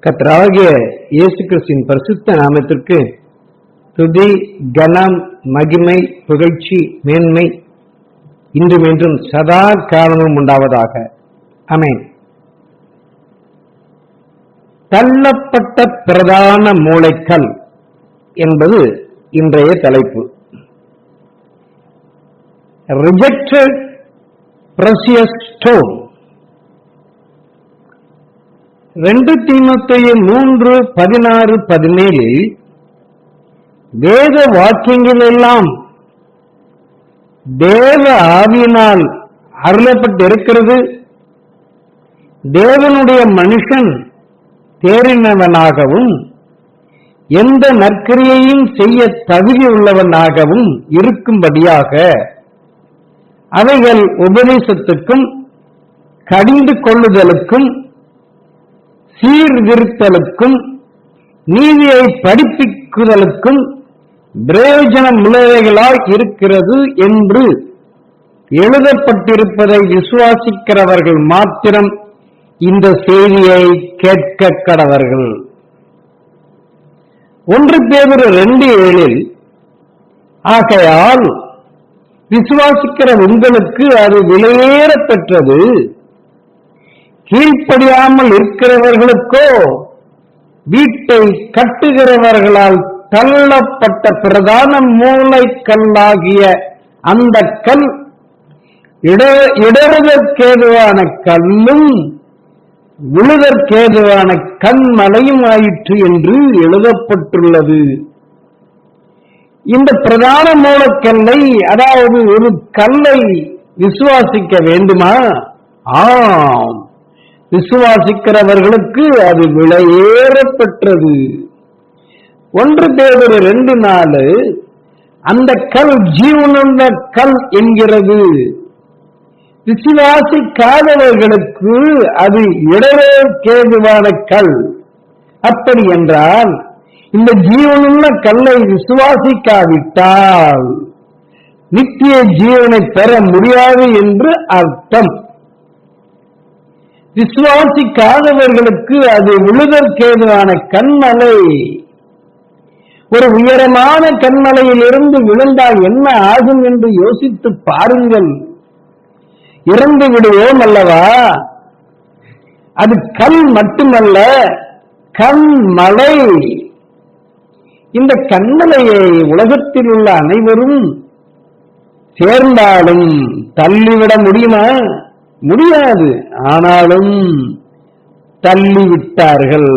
கர்த்தராகிய இயேசு கிறிஸ்துவின் பரிசுத்த நாமத்திற்கு துதி, கனம், மகிமை, புகழ்ச்சி, மேன்மை இன்றும் என்றும் சதா காலமும் உண்டாவதாக. ஆமென். தள்ளப்பட்ட பிரதான மூளைக்கல் என்பது இன்றைய தலைப்பு. Rejected precious stone. 2 தீமோத்தேயு 3:16-17 வேத வாக்கியங்கள் எல்லாம் தேவ ஆவியினால் அருளப்பட்டிருக்கிறது. தேவனுடைய மனுஷன் தேறினவனாகவும் எந்த நற்கிரியையும் செய்ய தகுதி உள்ளவனாகவும் இருக்கும்படியாக அவைகள் உபதேசத்துக்கும் கடிந்து கொள்ளுதலுக்கும் சீர்திருத்தலுக்கும் நீதியை படிப்பிக்குதலுக்கும் பிரயோஜனம் உள்ளவைகளாய் இருக்கிறது என்று எழுதப்பட்டிருப்பதை விசுவாசிக்கிறவர்கள் மாத்திரம் இந்த செய்தியை கேட்க கடவர்கள். 1 பேதுரு 2:7 ஆகையால் விசுவாசிக்கிற உங்களுக்கு அது விலையேற பெற்றது, கீழ்ப்படியாமல் இருக்கிறவர்களுக்கோ வீட்டை கட்டுகிறவர்களால் தள்ளப்பட்ட பிரதான மூளைக்கல்லாகிய அந்த கல் இடறுதற்கேதுவான கல்லும் விழுதற்கேதுவான கண்மலையும் ஆயிற்று என்று எழுதப்பட்டுள்ளது. இந்த பிரதான மூலக்கல்லை, அதாவது ஒரு கல்லை விசுவாசிக்க வேண்டுமா? ஆம், விசுவாசிக்கிறவர்களுக்கு அது விலையேற பெற்றது. 1 பேதுரு 2:4 அந்த கல் ஜீவனுள்ள கல் என்கிறது. விசுவாசிக்காதவர்களுக்கு அது இடரேதுவான கல். அப்படி என்றால் இந்த ஜீவனுள்ள கல்லை விசுவாசிக்காவிட்டால் நித்திய ஜீவனை பெற முடியாது என்று அர்த்தம். விசுவாசிக்காதவர்களுக்கு அது விழுதற்கேதுவான கண்மலை. ஒரு உயரமான கண்மலையில் இருந்து விழுந்தால் என்ன ஆகும் என்று யோசித்து பாருங்கள். இறந்து விடுவோம் அல்லவா? அது கல் மட்டுமல்ல, கண்மலை. இந்த கண்மலையை உலகத்தில் உள்ள அனைவரும் சேர்ந்தாலும் தள்ளிவிட முடியுமா? முடியாது. ஆனாலும் தள்ளிவிட்டார்கள்.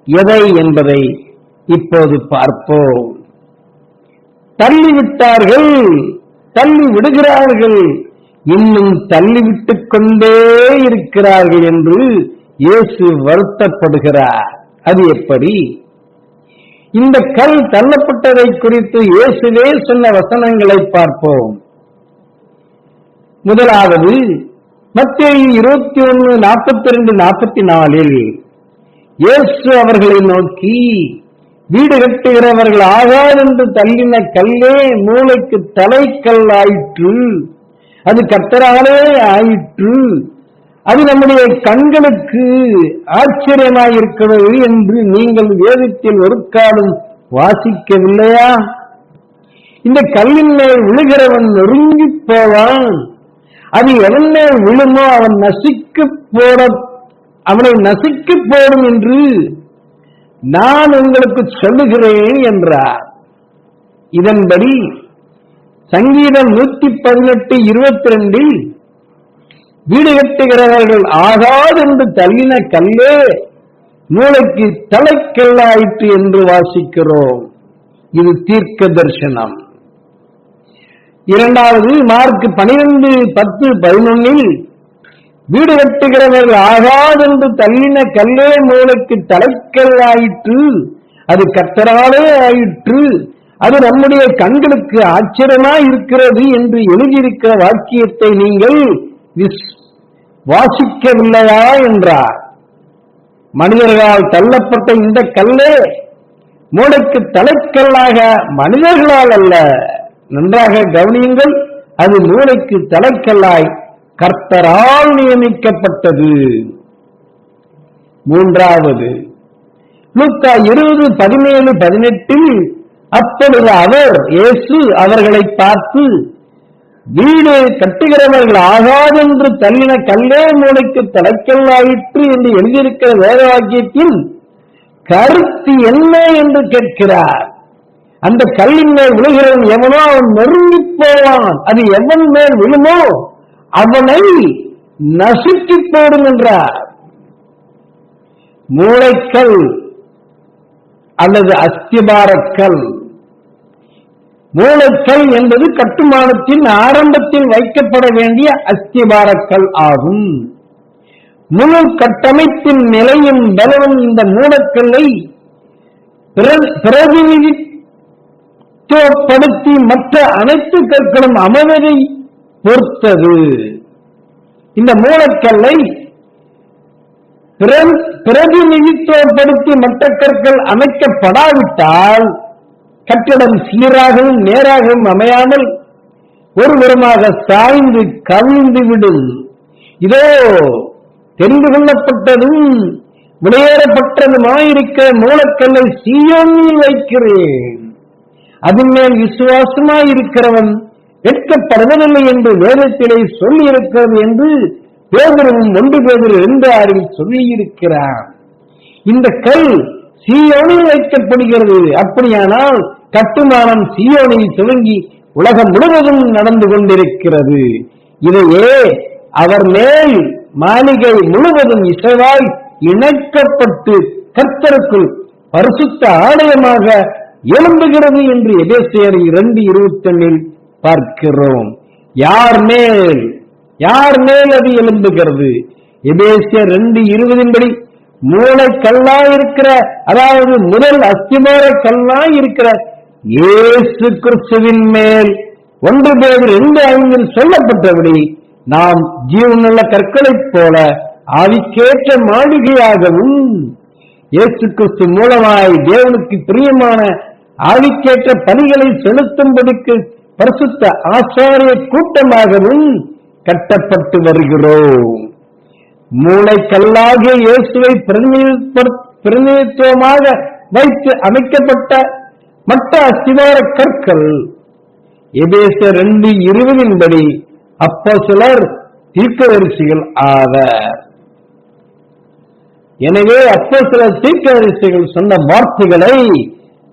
எதை என்பதை இப்போது பார்ப்போம். தள்ளிவிட்டார்கள், தள்ளி விடுகிறார்கள், இன்னும் தள்ளிவிட்டுக் கொண்டே இருக்கிறார்கள் என்று இயேசு வருத்தப்படுகிறார். அது எப்படி? இந்த கல் தள்ளப்பட்டதை குறித்து இயேசுவே சொன்ன வசனங்களை பார்ப்போம். முதலாவது மத்தேயு 21:42-44 இயேசு அவர்களை நோக்கி, வீடு கட்டுகிறவர்கள் ஆகாதென்று தள்ளின கல்லே மூளைக்கு தலைக்கல் ஆயிற்று, அது கர்த்தராலே ஆயிற்று, அது நம்முடைய கண்களுக்கு ஆச்சரியமாயிருக்கிறது என்று நீங்கள் வேதத்தில் ஒரு காலம் வாசிக்கவில்லையா? இந்த கல்லின் மேல் விழுகிறவன் நொறுங்கி போவான், அது எவன் மேல் விழுமோ அவனை நசுக்க போடும் என்று நான் உங்களுக்கு சொல்லுகிறேன் என்றார். இதன்படி சங்கீதம் 118:22 வீடு கட்டுகிறவர்கள் ஆகாதென்று தள்ளின கல்லே மூளைக்கு தலைக்கல்லாயிற்று என்று வாசிக்கிறோம். இது தீர்க்க தரிசனம். இரண்டாவது மார்க் 12:10-11 வீடு கட்டுகிறவர்கள் ஆகாதென்று தள்ளின கல்லே மூளைக்கு தலைக்கல்லாயிற்று, அது கர்த்தராலே ஆயிற்று, அது நம்முடைய கண்களுக்கு ஆச்சரியமாய் இருக்கிறது என்று எழுதியிருக்கிற வாக்கியத்தை நீங்கள் வாசிக்கவில்லையா என்றார். மனிதர்களால் தள்ளப்பட்ட இந்த கல்லே மூளைக்கு தலைக்கல்லாக மனிதர்களால் அல்ல. நன்றாக கவனியுங்கள், அது மூளைக்கு தலைக்கல்லாய் கர்த்தரால் நியமிக்கப்பட்டது. மூன்றாவது லூக்கா 20:17-18 அப்பொழுது அவர் இயேசு அவர்களை பார்த்து, வீடு கட்டுகிறவர்கள் ஆகாதென்று தள்ளின கல்லே மூளைக்கு தலைக்கல்லாயிற்று என்று எழுதியிருக்கிற வேத வாக்கியத்தின் கருத்து என்ன என்று கேட்கிறார். அந்த கல்லின் மேல் விழுகிறவன் எவனோ அவன் நெருங்கி போவான், அது எவன் மேல் விழுமோ அவனை நசுக்கி போடும் என்றார். மூளைக்கல் அல்லது அஸ்திபாரக்கல். மூளைக்கல் என்பது கட்டுமானத்தின் ஆரம்பத்தில் வைக்கப்பட வேண்டிய அஸ்திபாரக்கல் ஆகும். முழு கட்டமைப்பின் நிலையும் பலனும் இந்த மூலக்கல்லை பிரதிநிதித்துவப்படுத்தி மற்ற அனைத்து கற்களும் அமைவதை பொறுத்தது. இந்த மூலக்கல்லை பிரதிநிதித்துவப்படுத்தி மற்ற கற்கள் அமைக்கப்படாவிட்டால் கட்டிடம் சீராகவும் நேராகவும் அமையாமல் ஒருபுறமாக சாய்ந்து கவிழ்ந்து விடும். இதோ தெரிந்து கொள்ளப்பட்டதும் வெளியேறப்பட்டதுமாயிருக்கிற மூலக்கல்லை சீயோனில் வைக்கிறேன், அதன் மேல் விசுவாசமாயிருக்கிறவன் வெட்கப்படுவதில்லை என்று வேதத்திலே சொல்லி இருக்கிறது என்று பேதுருவும் 1 பேதுரு 2:6 சொல்லியிருக்கிறார். இந்த கல் சீயோனில் வைக்கப்படுகிறது. அப்படியானால் கட்டுமானம் சீயோனில் துவங்கி உலகம் முழுவதும் நடந்து கொண்டிருக்கிறது. இதையே அவர் மேல் மாளிகை முழுவதும் இசைவாய் இணைக்கப்பட்டு கர்த்தருக்குள் பரிசுத்த ஆலயமாக எழும்புகிறது என்று எபேசியர் 2:21 பார்க்கிறோம். யார் மேல் அது எழும்புகிறது? எபேசியர் 2:20 படி மூளை கல்லாயிருக்கிற, அதாவது முதல் அஸ்திபார கல்லாயிருக்கிற இயேசு கிறிஸ்துவின் மேல் 1 பேதுரு 2:5 சொல்லப்பட்டபடி நாம் ஜீவனுள்ள கற்களைப் போல ஆவிக்கேற்ற மாளிகையாகவும் இயேசு கிறிஸ்து மூலமாய் தேவனுக்கு பிரியமான ஆவிக்கேற்ற பணிகளை செலுத்தும்படிக்கு பரிசுத்த ஆசாரிய கூட்டமாகவும் கட்டப்பட்டு வருகிறோம். மூளைக்கல்லாகிய இயேசுவை பிரதிநிதித்துவமாக வைத்து அமைக்கப்பட்ட மற்ற அஸ்திவார கற்கள் எபேசியர் 2:20 படி அப்போஸ்தலர் தீர்க்கதரிசிகள் ஆவர். எனவே அப்போஸ்தலர் தீர்க்கதரிசிகள் சொன்ன வார்த்தைகளை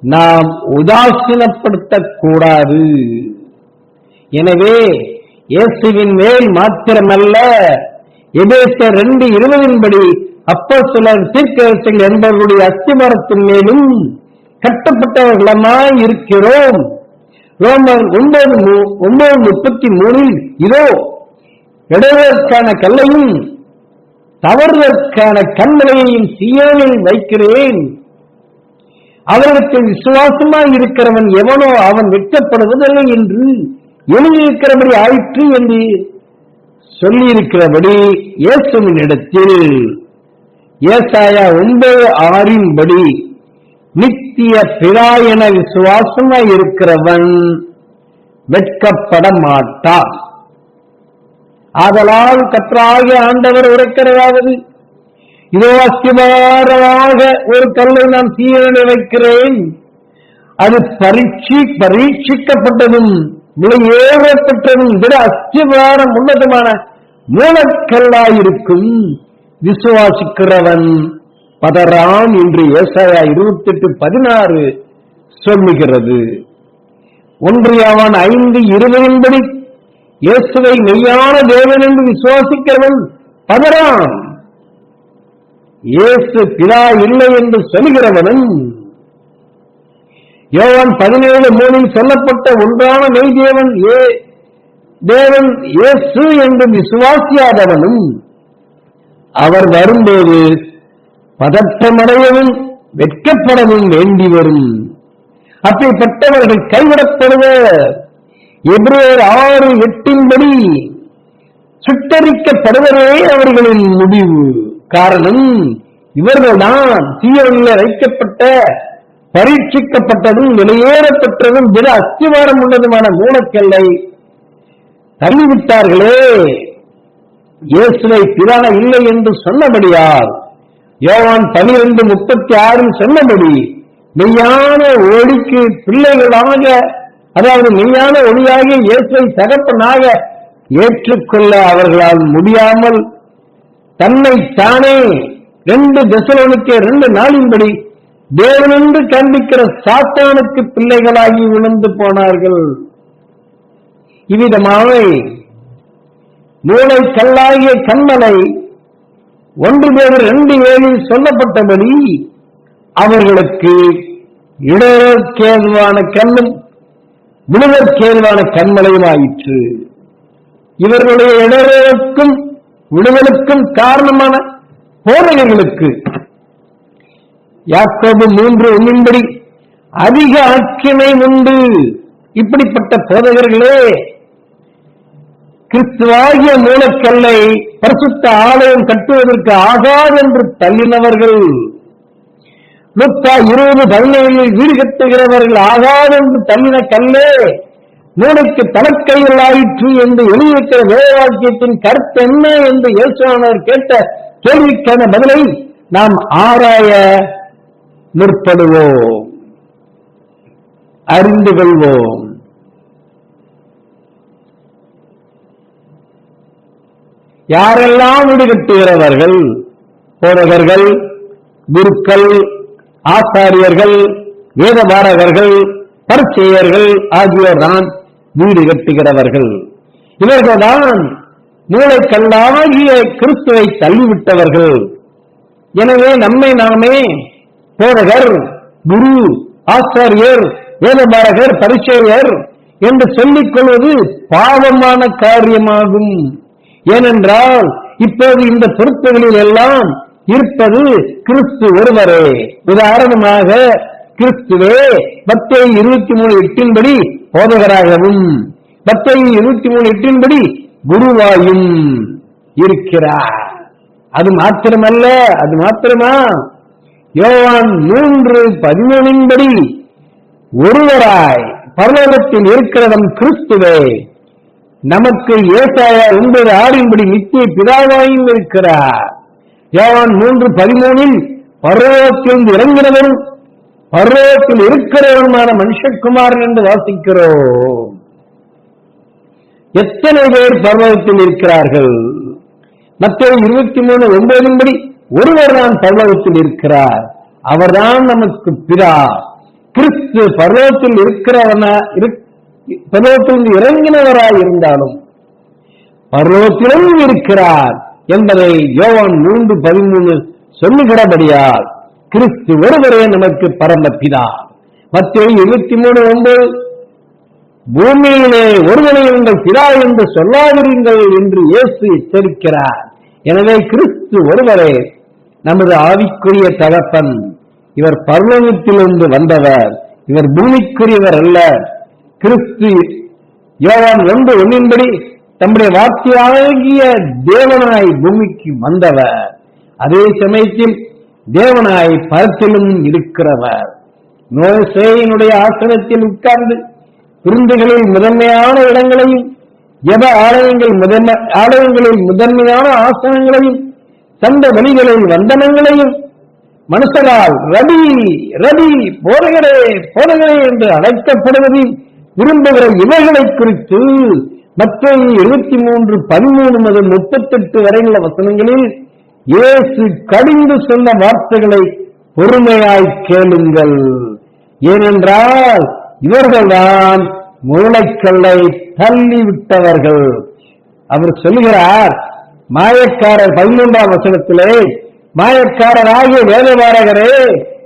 நாம் உதாசீனப்படுத்தக் கூடாது. எனவே இயேசுவின் மேல் மாத்திரமல்ல, எபேசியர் 2:20 படி அப்போஸ்தலர் தீர்க்கதரிசிகள் என்பவர்களுடைய அஸ்திவாரத்தின் மேலும் கட்டப்பட்டவர்களமாய் இருக்கிறோம். ரோமர் 9:33 இதோ இடைவதற்கான கல்லையும் தவறுவதற்கான கண்மலையையும் சீயோனில் வைக்கிறேன், அவர்களுக்கு விசுவாசமாய் இருக்கிறவன் எவனோ அவன் வெட்கப்படுவதில்லை என்று எழுதியிருக்கிறபடி ஆயிற்று என்று சொல்லியிருக்கிறபடி இயேசுவின் இடத்தில் ஏசாயா 9:6 படி நித்திய பிதா என விசுவாசமாய் இருக்கிறவன் வெட்கப்பட மாட்டான். ஆதலால் கர்த்தராகிய ஆண்டவர் உரைக்கிறதாவது, இதோ அஸ்திபாரமாக ஒரு கல்லை நான் சீயோனில் வைக்கிறேன், அது பரீட்சிக்கப்பட்டதும் விலையேறப்பட்டதும் விட அஸ்திபாரம் உன்னதமான மூலக்கல்லாயிருக்கும், விசுவாசிக்கிறவன் பதறான் என்று ஏசாயா 28:16 சொல்லுகிறது. 1 யோவான் 5:20 படி இயேசுவை மெய்யான தேவன் என்று விசுவாசிக்கிறவன் பதறான். இயேசு பிதா இல்லை என்று சொல்கிறவனும் யோவான் 17:3 சொல்லப்பட்ட ஒன்றான மெய் தேவன் இயேசு என்று விசுவாசியாதவனும் அவர் வரும்போது பதற்றமடையவும் வெட்கப்படவும் வேண்டி வரும். அப்படிப்பட்டவர்கள் கைவிடப்படுவர். எபிரேயர் 6:8 படி சுட்டரிக்கப்படுவதே அவர்களின் முடிவு. காரணம், இவர்கள்தான் சீயோனில் வைக்கப்பட்ட பரீட்சிக்கப்பட்டதும் வெளியேறப்பட்டதும் திட அஸ்திவாரம் உள்ளதுமான மூலக்கல்லை தள்ளிவிட்டார்களே. இயேசுவை பிதா இல்லை என்று சொன்னபடியால் யோவான் 12:36 சொன்னபடி மெய்யான ஒளிக்கு பிள்ளைகளாக, அதாவது மெய்யான ஒளியாக இயேசுவை தகப்பனாக ஏற்றுக்கொள்ள அவர்களால் முடியாமல் தன்னை தானே 2 தெசலோனிக்கேயர் 2:4 தேவனென்று காண்பிக்கிற சாத்தானுக்கு பிள்ளைகளாகி விழுந்து போனார்கள். இவ்விதமாக மூளை கல்லாகிய கண்மலை 1 பேதுரு 2:7 சொல்லப்பட்டபடி அவர்களுக்கு இடர்கேதுவான கண்ணும் விடுதற்கேதுவான கண்மலையும் ஆயிற்று. இவர்களுடைய இடருக்கும் விடுதலுக்கும் காரணமான போதகர்களுக்கு யாக்கோபு 3:1 அதிக ஆக்கினை உண்டு. இப்படிப்பட்ட போதகர்களே கிறிஸ்துவாகிய மூலக்கல்லை பரிசுத்த ஆலயம் கட்டுவதற்கு ஆகாது என்று தள்ளினவர்கள். லூக்கா 20:17 வீடு கட்டுகிறவர்கள் ஆகாது என்று தள்ளின கல்லே மூளைக்கு தனக்கையில் ஆயிற்று என்று எழுதியிருக்கிற வேதவாக்கியத்தின் கருத்து என்ன என்று இயேசுவானவர் கேட்ட கேள்விக்கான பதிலை நாம் ஆராய முற்படுவோம், அறிந்து கொள்வோம். யாரெல்லாம் வீடு கட்டுகிறவர்கள்? போதகர்கள், குருக்கள், ஆசாரியர்கள், வேதபாரகர்கள், பரிசேயர்கள் ஆகியோர் தான் வீடு கட்டுகிறவர்கள். இவர்கள்தான் மூளைக்கல்லாகிய கிறிஸ்துவை தள்ளிவிட்டவர்கள். எனவே நம்மை நாமே போதகர், குரு, ஆசாரியர், வேதபாரகர், பரிசேயர் என்று சொல்லிக் கொள்வது பாவமான காரியமாகும். ஏனென்றால் இப்போது இந்த பொறுப்புகளில் எல்லாம் இருப்பது கிறிஸ்து ஒருவரே. உதாரணமாக கிறிஸ்துவே மத்தேயு 23:8 போதகராகவும் மத்தேயு 23:8 குருவாயும் இருக்கிறார். அது மாத்திரமா யோவான் 3:13 ஒருவராய் பரலோகத்தில் இருக்கிறவன் கிறிஸ்துவே, நமக்கு ஏசாயா 9:6 நித்திய பிதாவாயும் இருக்கிறார். யோவான் 3:13 பரலோகத்திலிருந்து இறங்கினவரும் பரலோகத்தில் இருக்கிறவருமான மனுஷகுமாரன் என்று வாசிக்கிறோம். எத்தனை பேர் பரலோகத்தில் இருக்கிறார்கள்? மத்தேயு 23:9 ஒருவர் தான் பரலோகத்தில் இருக்கிறார், அவர்தான் நமக்கு பிதா. கிறிஸ்து பரலோகத்தில் பரலோகத்திலிருந்து இறங்கினவராய் இருந்தாலும் பரலோகத்திலும் இருக்கிறார் என்பதை யோவான் 3:13 சொல்லுகிறபடியால் கிறிஸ்து ஒருவரே நமக்கு பரம பிதா. மத்தேயு 23:9 பூமியிலே ஒருவனை உங்கள் பிதா என்று சொல்லாதிருங்கள் என்று இயேசு எச்சரிக்கிறார். எனவே கிறிஸ்து ஒருவரே நமது ஆவிக்குரிய தகப்பன். இவர் பரலோகத்திலிருந்து வந்தவர், இவர் பூமிக்குரியவர் அல்ல. கிறிஸ்து யோவான் 1:1 தம்முடைய வார்த்தையாகிய தேவனாய் பூமிக்கு வந்தவர், அதே சமயத்தில் தேவனாய் பரத்திலும் இருக்கிறவர். மோசேயினுடைய ஆசனத்தில் உட்கார்ந்து விருந்துகளில் முதன்மையான இடங்களையும் ஜெப ஆலயங்களில் முதன்மையான ஆசனங்களையும் சந்த வழிகளில் வந்தனங்களையும் மனுஷரால் ரபி ரபி போதகரே போதகரே என்று அழைக்கப்படுவதை விரும்புகிற இவைகளை குறித்து மத்தேயு 23:13 முதல் 38 வரையுள்ள வசனங்களில் இயேசு கடிந்து சொன்ன வார்த்தைகளை பொறுமையாய் கேளுங்கள். ஏனென்றால் இவர்கள்தான் மூளைக்கல்லை தள்ளிவிட்டவர்கள். அவர் சொல்லுகிறார், மாயக்காரர் 13ஆம் வசனத்திலே, மாயக்காரராகிய வேதபாரகரே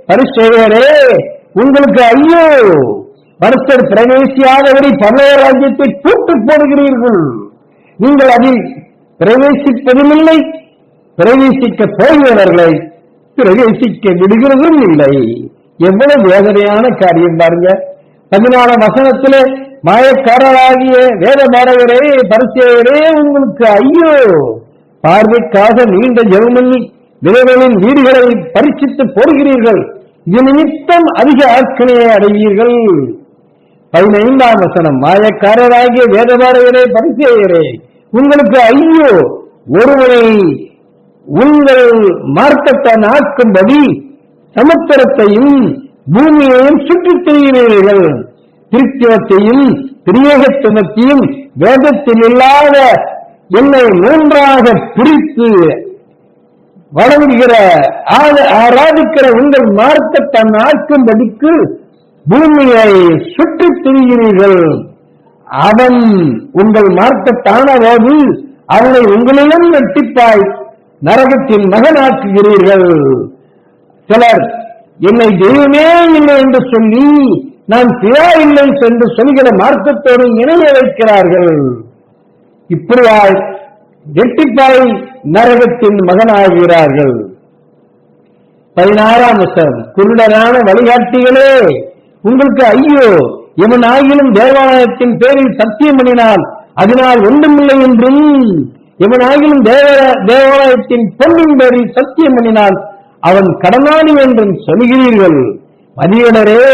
பரிசேயரே உங்களுக்கு ஐயோ, பரிசுத்தர் பிரவேசியாதவரை பரலோக ராஜ்யத்தை கூட்டு போடுகிறீர்கள். நீங்கள் அதில் பிரவேசிப்பதும் பிரவேசிக்க போகிறவர்களை பிரவேசிக்க விடுகிறதும் இல்லை. எவ்வளவு வேதனையான காரியம் பாருங்க. 14ஆம் வசனத்திலே, மாயக்காரராகிய வேதபாரகரே பரிசேயரே உங்களுக்கு ஐயோ, பார்வைக்காக நீண்ட ஜெபமண்ணி விதவைகளின் வீடுகளை பரீட்சித்து போடுகிறீர்கள், இது நிமித்தம் அதிக ஆட்சியை அடைவீர்கள். 15ஆம் வசனம், மாயக்காரராகிய வேதபாரகரே பரிசேயரே உங்களுக்கு ஐயோ, ஒருவனை உங்கள் மார்க்கத்தை நாக்கும்படி சமுத்திரத்தையும் பூமியையும் சுற்றித் திரிகிறீர்கள். திருத்துவத்தையும் திரியகத்துவத்தையும் வேதத்தில் இல்லாத என்னை மூன்றாக பிரித்து வழங்குகிற ஆராதிக்கிற உங்கள் மார்க்கத்தை நாக்கும்படிக்கு பூமியை சுற்றித் திரிகிறீர்கள். அவன் உங்கள் மார்க்கத்தான போது அவனை உங்களிடம் வெட்டிப்பாய் நரகத்தின் மகனாக்குகிறீர்கள். சிலர் என்னை தெய்வமே இல்லை என்று சொல்லி நான் பிதா இல்லை என்று சொல்கிற மார்க்கத்தோடு இணைய வைக்கிறார்கள். இப்படியாய் வெட்டிப்பாய் நரகத்தின் மகனாகிறார்கள். 16ஆம் வசனம், குருடரான வழிகாட்டிகளே உங்களுக்கு ஐயோ, எவனாகிலும் தேவாலயத்தின் பேரில் சத்தியம் பண்ணினால் அதனால் ஒன்றுமில்லை என்றும், எவனாகிலும் தேவாலயத்தின் பொன்னின் பேரில் சத்தியம் பண்ணினால் அவன் கடனாளி என்றும் சொல்கிறீர்கள். மதியடரே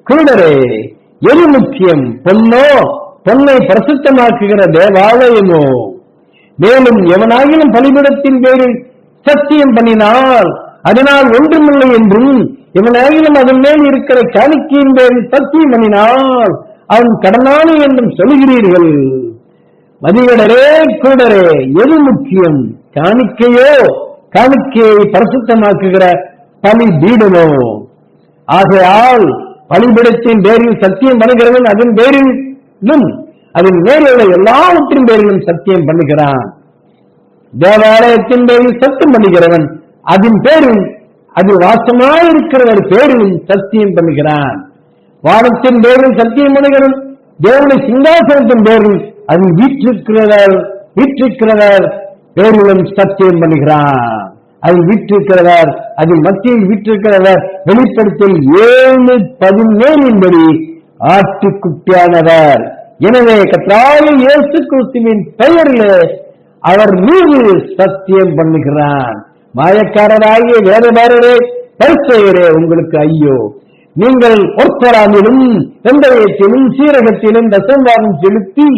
குருடரே, எது முக்கியம்? பொன்னோ, பொன்னை பிரசித்தமாக்குகிற தேவாலயமோ? மேலும் எவனாகிலும் பலிபீடத்தின் பேரில் சத்தியம் பண்ணினால் அதனால் ஒன்றுமில்லை என்றும், எவனாகிலும் அதன் மேல் இருக்கிற காணிக்கையின் பேரில் சத்தியம் பண்ணினால் அவன் கடனாளி என்றும் சொல்கிறீர்கள். மதியடரே குருடரே, எது முக்கியம்? காணிக்கையோ, காணிக்கையை பரிசுத்தமாக்குகிற பலிபீடமோ? ஆகையால் பலிபீடத்தின் பேரில் சத்தியம் பண்ணுகிறவன் அதன் பேரிலும் அதன் மேலுள்ள எல்லாவற்றின் பேரிலும் சத்தியம் பண்ணுகிறான். தேவாலயத்தின் பேரில் சத்தியம் பண்ணுகிறவன் அதன் பேரில் அது வாசமாயிருக்கிறவர் பேரிலும் சத்தியம் பண்ணுகிறான். வானத்தின் பேரில் சத்தியம் பண்ணுகிறவன் தேவனுடைய சிங்காசனத்தின் பேரில் அதில் வீற்றிருக்கிறவர் பேரிலும் சத்தியம் பண்ணுகிறான். அதில் வீற்றிருக்கிறவர், அதில் மத்தியில் வீற்றிருக்கிறவர் வெளிப்படுத்தல் 7:17 ஆட்டுக்குட்டியானவர். எனவே கர்த்தராகிய இயேசு கிறிஸ்துவின் பெயரிலே அவர் மீது சத்தியம் பண்ணுகிறான். மாயக்காரராகிய வேதபாரரே பரிசேயரே உங்களுக்கு ஐயோ, நீங்கள் ஒருத்தராமிலும் வெந்தயத்திலும் சீரகத்திலும் தசம்பாகம் செலுத்தி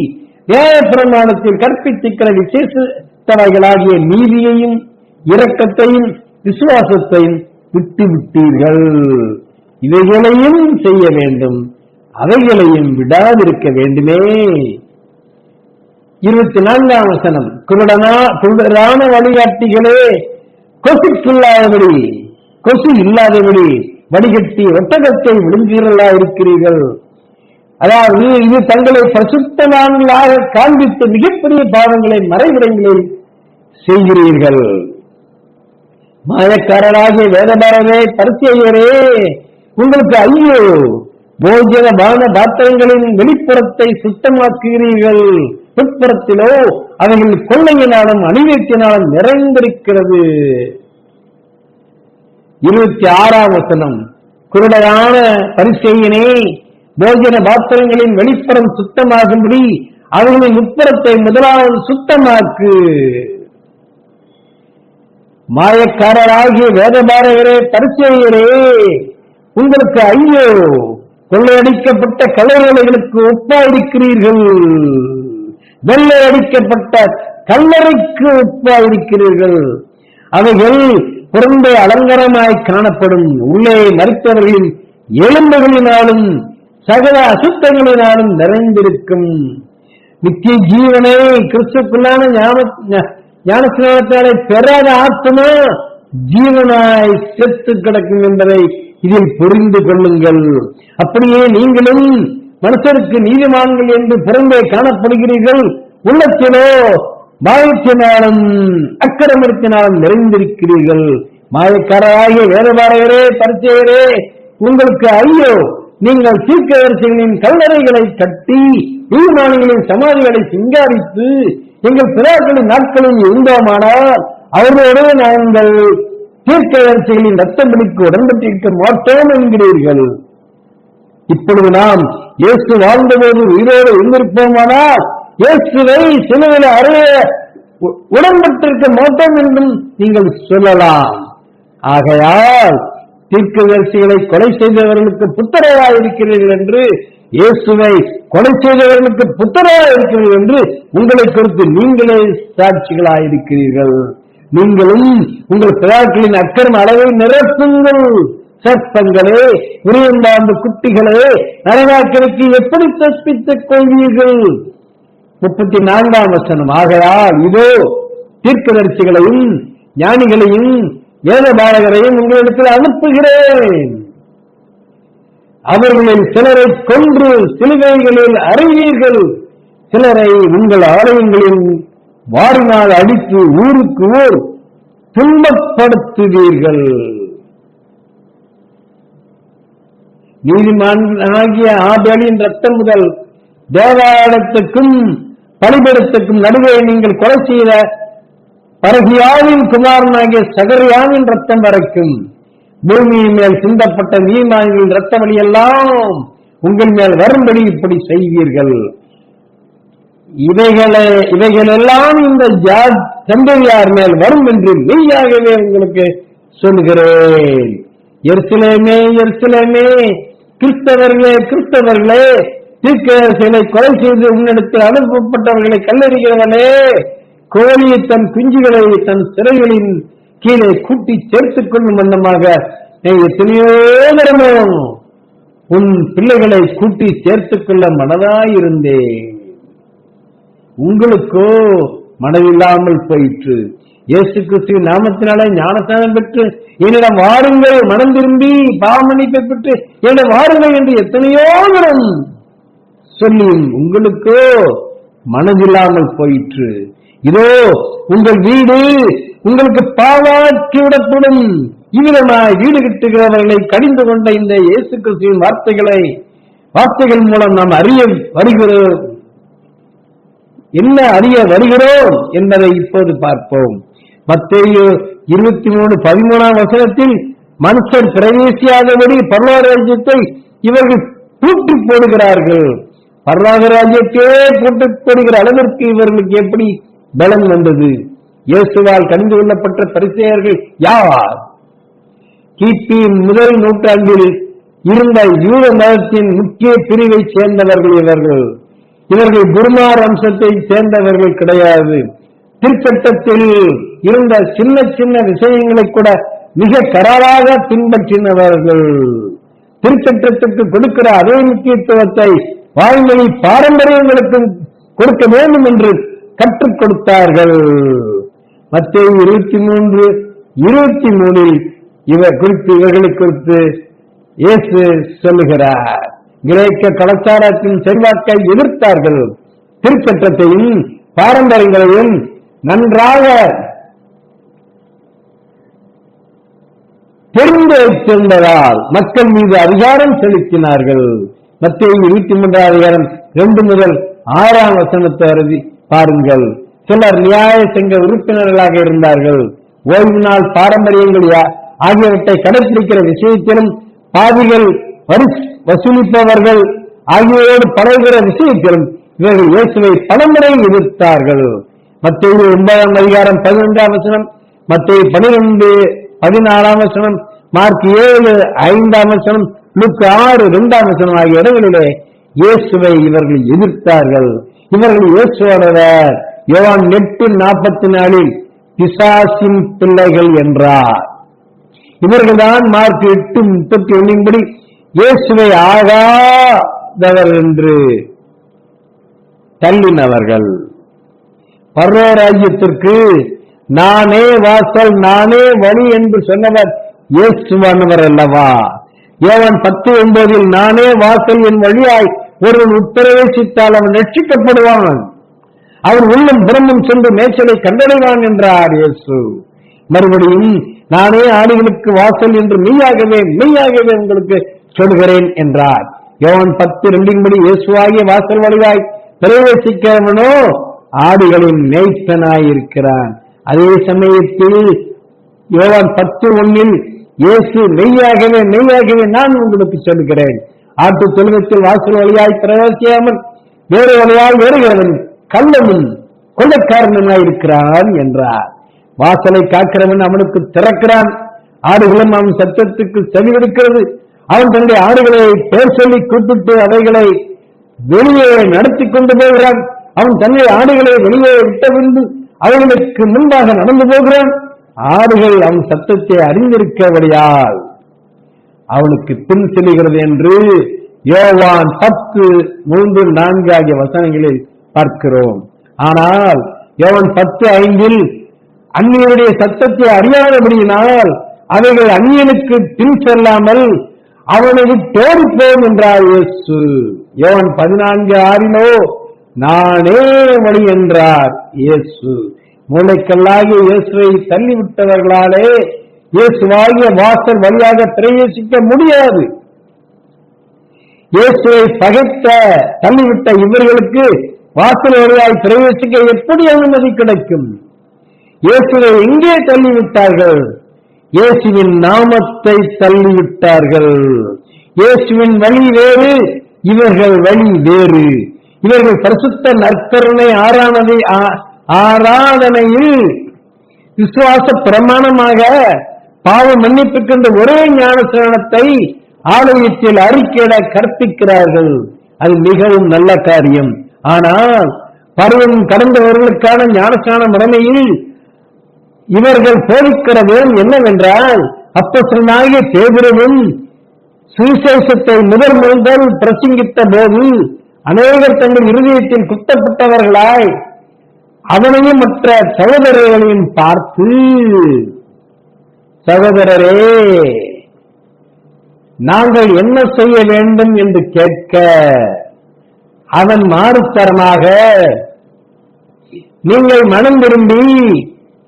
நியாயப்பிரமாணத்தில் கற்பித்திருக்கிற விசேஷத்தவைகளாகிய நீதியையும் இரக்கத்தையும் விசுவாசத்தையும் விட்டுவிட்டீர்கள். இவைகளையும் செய்ய வேண்டும், அவைகளையும் விடாதிருக்க வேண்டுமே. 24ஆம் வசனம், குருடரான வழிகாட்டிகளே கொசு இல்லாதபடி வடிகட்டி ஒட்டகத்தை விழுங்குகிறதா இருக்கிறீர்கள். அதாவது இது தங்களை பரிசுத்தவான்களாக காண்பித்து மிகப்பெரிய பாவங்களை மறைவிடங்களில் செய்கிறீர்கள். மாயக்காரராகிய வேதபாரரே பரிசேயரே உங்களுக்கு ஐயோ, போஜன பான பாத்திரங்களின் வெளிப்புறத்தை சுத்தமாக்குகிறீர்கள், உட்புறத்திலோ அவைகள் கொள்ளையினாலும் அணிவேற்றினாலும் நிறைந்திருக்கிறது. 26ஆம் வசனம், குருடரான பரிசேயனே போஜன பாத்திரங்களின் வெளிப்புறம் சுத்தமாகும்படி அவைகளின் உட்புறத்தை முதலாவது சுத்தமாக்கு. மாயக்காரராகிய வேதபாரகரே பரிசேயரே உங்களுக்கு ஐயோ, கொள்ளையடிக்கப்பட்ட கல்லறைகளுக்கு ஒப்பாயிருக்கிறீர்கள், வெள்ளையடிக்கப்பட்ட கல்லறைக்கு ஒப்பாயிருக்கிறீர்கள். அவைகள் புறம்பே அலங்காரமாய் காணப்படும், உள்ளே மரித்தவர்களின் எலும்புகளினாலும் சகல அசுத்தங்களினாலும் நிறைந்திருக்கும். நித்திய ஜீவனை கிறிஸ்துக்குள்ளான ஞானஸ்நானத்தாலே பெறாத ஆத்மா ஜீவனாய் செத்து கிடக்கும் என்பதை இதில் புரிந்து கொள்ளுங்கள். அப்படியே நீங்களும் மனுஷருக்கு நீதிமான்கள் என்று புறம்பே காணப்படுகிறீர்கள், உள்ளத்திலோ மாயத்தினாலும் அக்கிரமத்தினாலும் நிறைந்திருக்கிறீர்கள். மாயக்காரராகிய வேதபாரகரே பரிசேயரே உங்களுக்கு ஐயோ, நீங்கள் தீர்க்கதரிசிகளின் கல்லறைகளை கட்டி நீதிமான்களின் சமாதிகளை சிங்காரித்து எங்கள் பிதாக்களின் நாட்களில் இருந்தோமானால் அவர்களோடு நாங்கள் தீர்க்கதரிசிகளின் ரத்தப்படிக்கு உடன்பட்டிருக்க மாட்டோம் என்கிறீர்கள். இப்பொழுது நாம் இயேசு வாழ்ந்தபோது உயிரோடு இருந்திருப்போமானால் இயேசுவை சிலுவையில் அறைய உடன்பட்டிருக்க மாட்டோம் என்றும் நீங்கள் சொல்லலாம். ஆகையால் தீர்க்கதரிசிகளை கொலை செய்தவர்களுக்கு புத்திரராயிருக்கிறீர்கள் என்று, இயேசுவை கொலை செய்தவர்களுக்கு புத்திரராயிருக்கிறீர்கள் என்று உங்களை குறித்து நீங்களே சாட்சிகளாயிருக்கிறீர்கள். நீங்களும் உங்கள் பிதாக்களின் அக்கிரம அளவை நிரப்புங்கள். சர்ப்பங்களே, விரியந்தாண்டு குட்டிகளே, நரகாக்கிற்கு எப்படி தப்பித்துக் கொள்வீர்கள்? 34ஆம் வசனம். ஆகையால் இதோ தீர்க்கதரிசிகளையும் ஞானிகளையும் வேதபாரகரையும் உங்களிடத்தில் அனுப்புகிறேன். அவர்களில் சிலரை கொன்று சிலுவைகளில் அறைவீர்கள், சிலரை உங்கள் ஆலயங்களில் வாரினால் அடித்து ஊருக்கு ஊர் துன்பப்படுத்துவீர்கள். நீதிமானாகிய ஆபேலின் ரத்தம் முதல் தேவாலயத்துக்கும் பலிபீடத்துக்கும் நடுவே நீங்கள் கொலை செய்த பரகியாவின் குமாரனாகிய சகரியாவின் ரத்தம் வரைக்கும் பூமியின் மேல் சிந்தப்பட்ட நீதிமான்களின் ரத்த வழியெல்லாம் உங்கள் மேல் வரும்படி இப்படி செய்வீர்கள். இவைகளெல்லாம் இந்த சந்ததியார் மேல் வரும் என்று மெய்யாகவே உங்களுக்கு சொல்கிறேன். எருசலேமே, எருசலேமே, கிறிஸ்தவர்களே, கிறிஸ்தவர்களே, தீர்க்கதரிசிகளை கொலை செய்து உன்னிடத்தில் அனுப்பப்பட்டவர்களை கல்லறிகிறவனே, கோழியை தன் குஞ்சுகளை தன் சிறைகளின் கீழே கூட்டி சேர்த்துக் கொள்ளும் வண்ணமாக எத்தனையோ நேரமும் உன் பிள்ளைகளை கூட்டி சேர்த்துக் கொள்ள மனதாயிருந்தேன். உங்களுக்கோ மனதில்லாமல் போயிற்று. இயேசு கிறிஸ்துவின் நாமத்தினாலே ஞானஸ்நானம் பெற்று என்னிடம் வாருங்கள், மனம் திரும்பி பாவமன்னிப்பை பெற்று என்னிடம் வாருங்கள் என்று எத்தனையோ நேரம் சொல்லியும் உங்களுக்கோ மனதில்லாமல் போயிற்று. இதோ உங்கள் வீடு உங்களுக்கு பாழாக்கி விடப்படும். இவ்விதமாய் வீடு கட்டுகிறவர்களை கடிந்து கொண்ட இந்த இயேசு கிறிஸ்துவின் வார்த்தைகள் மூலம் நாம் அறிய வருகிறோம். என்ன அறிய வருகிறோம் என்பதை இப்போது பார்ப்போம். மத்தேயு 23:13ஆம் வசனத்தில் மனுஷர் பிரவேசியாதபடி பரலோக ராஜ்யத்தை இவர்கள் பூட்டி போடுகிறார்கள். பரலோக ராஜ்யத்தையே பூட்டி போடுகிற அளவிற்கு இவர்களுக்கு எப்படி பலம் வந்தது? இயேசுவால் கடிந்து கொள்ளப்பட்ட பரிசேயர்கள் யார்? கிபி முதல் நூற்றாண்டில் இருந்த யூத மதத்தின் முக்கிய பிரிவை சேர்ந்தவர்கள் இவர்கள் குருமார் வம்சத்தை சேர்ந்தவர்கள் கிடையாது. திருச்சட்டத்தில் இருந்த சின்ன சின்ன விஷயங்களை கூட மிக கராராக பின்பற்றினவர்கள். திருச்சட்டத்துக்கு கொடுக்கிற அதே முக்கியத்துவத்தை வாய்மொழி பாரம்பரியங்களுக்கு கொடுக்க வேண்டும் என்று கற்றுக் கொடுத்தார்கள். மத்தேயு 23:23 இவர்களை குறித்து இயேசு சொல்லுகிறார். கிரேக்க கலாச்சாரத்தின் செல்வாக்கை எதிர்த்தார்கள். திருச்சட்டத்தையும் பாரம்பரியங்களையும் நன்றாக தெரிந்து வைத்திருந்ததால் மக்கள் மீது அதிகாரம் செலுத்தினார்கள். மத்தேயு 23:2 முதல் 6ஆம் வசனத்தை பாருங்கள். சிலர் நியாய சங்க உறுப்பினர்களாக இருந்தார்கள். ஓய்வு நாள் பாரம்பரியங்கள் ஆகியவற்றை கடைபிடிக்கிற விஷயத்திலும் பாவிகள் வசூலிப்பவர்கள் ஆகியோரோடு பழகுகிற விஷயத்திலும் இவர்கள் இயேசுவை பலமுறை எதிர்த்தார்கள். மத்தேயு 9:11 11 மத்தேயு 12:14 மார்க் 7:5 லூக்கா 6:2 ஆகிய இடங்களிலே இயேசுவை இவர்கள் எதிர்த்தார்கள். இவர்கள் இயேசுவோட யோவான் 8:44 பிசாசின் பிள்ளைகள் என்றார். இவர்கள்தான் மார்க் 8:31 இயேசுவை ஆகாதவர் என்று தள்ளினவர்கள். பரலோக ராஜ்யத்திற்கு நானே வாசல் நானே வழி என்று சொன்னவர் இயேசுவானவர் அல்லவா? யோவான் 10:9 நானே வாசல் என் வழியாய் ஒருவன் உட்பிரவேசித்தால் அவன் ரட்சிக்கப்படுவான், அவன் உள்ளம் புறமும் சென்று மேய்ச்சலை கண்டடைவான் என்றார் இயேசு. மறுபடியும் நானே ஆடுகளுக்கு வாசல் என்று மெய்யாகவே உங்களுக்கு சொல்கிறேன் என்றார். யோவான் 10:2 இயேசுவாகிய வாசல் வழியாய் பிரவேசிக்கிறவனோ ஆடுகளின் மேய்ப்பனாயிருக்கிறான். அதே சமயத்தில் யோவான் 10:1 இயேசு மெய்யாகவே நான் உங்களுக்கு சொல்கிறேன், ஆட்டு தொழுவத்தில் வாசல் வழியாய் பிரவேசியாமல் வேறு வழியாய் வருகிறவன் கள்ளனும் கொள்ளைக்காரனாயிருக்கிறான் என்றார். வாசலை காக்கிறவன் அவனுக்கு திறக்கிறான், ஆடுகளும் அவன் சத்தத்துக்கு செவிவிடுக்கிறது. அவன் தன்னுடைய ஆடுகளை பேர் சொல்லி கூப்பிட்டு அவைகளை வெளியே நடத்தி கொண்டு போகிறான். அவன் தன்னுடைய ஆடுகளை வெளியே விட்ட பின்பு அவர்களுக்கு முன்பாக நடந்து போகிறான். ஆறுகள் அவன் சத்தத்தை அறிந்திருக்கபடியால் அவனுக்கு பின் செல்கிறது என்று யோவான் 10:3-4 ஆகிய வசனங்களில் பார்க்கிறோம். ஆனால் யோவான் 10:5 அந்நியருடைய சத்தத்தை அறியாதபடியினால் அவைகள் அந்நியனுக்கு பின் செல்லாமல் அவனை தேடிப்போம் என்றார் இயேசு. யோவான் 14:6 நானே வழி என்றார் இயேசு. மூளைக்கல்லாகிய இயேசுவை தள்ளிவிட்டவர்களாலே இயேசுவாகிய வாசல் வழியாக பிரவேசிக்க முடியாது. இயேசுவை பகைத்த தள்ளிவிட்ட இவர்களுக்கு வாசல் வழியாய் பிரவேசிக்க எப்படி அனுமதி கிடைக்கும்? இயேசுவை எங்கே தள்ளிவிட்டார்கள்? இயேசுவின் நாமத்தை தள்ளிவிட்டார்கள். இயேசுவின் வழி வேறு, இவர்கள் வழி வேறு. இவர்கள் பரிசுத்த நற்கருணை ஆராதனையில் விசுவாச பிரமாணமாக பாவ மன்னிப்புக்கின்ற ஒரே ஞானஸ்நானத்தை ஆலயத்தில் அறிக்கையிட கற்பிக்கிறார்கள். அது மிகவும் நல்ல காரியம். ஆனால் பருவம் கடந்தவர்களுக்கான ஞானஸ்நான முறைமையில் இவர்கள் போதிக்கிறதும் என்னவென்றால், அப்போஸ்தலனாகிய பேதுருவும் சுவிசேஷத்தை முதல் பிரசங்கித்த போது அநேகர் தங்கள் இருதயத்தில் குத்தப்பட்டவர்களாய் அவனையும் மற்ற சகோதரர்களையும் பார்த்து, சகோதரரே நாங்கள் என்ன செய்ய வேண்டும் என்று கேட்க, அவன் மாறுத்தரமாக நீங்கள் மனம் விரும்பி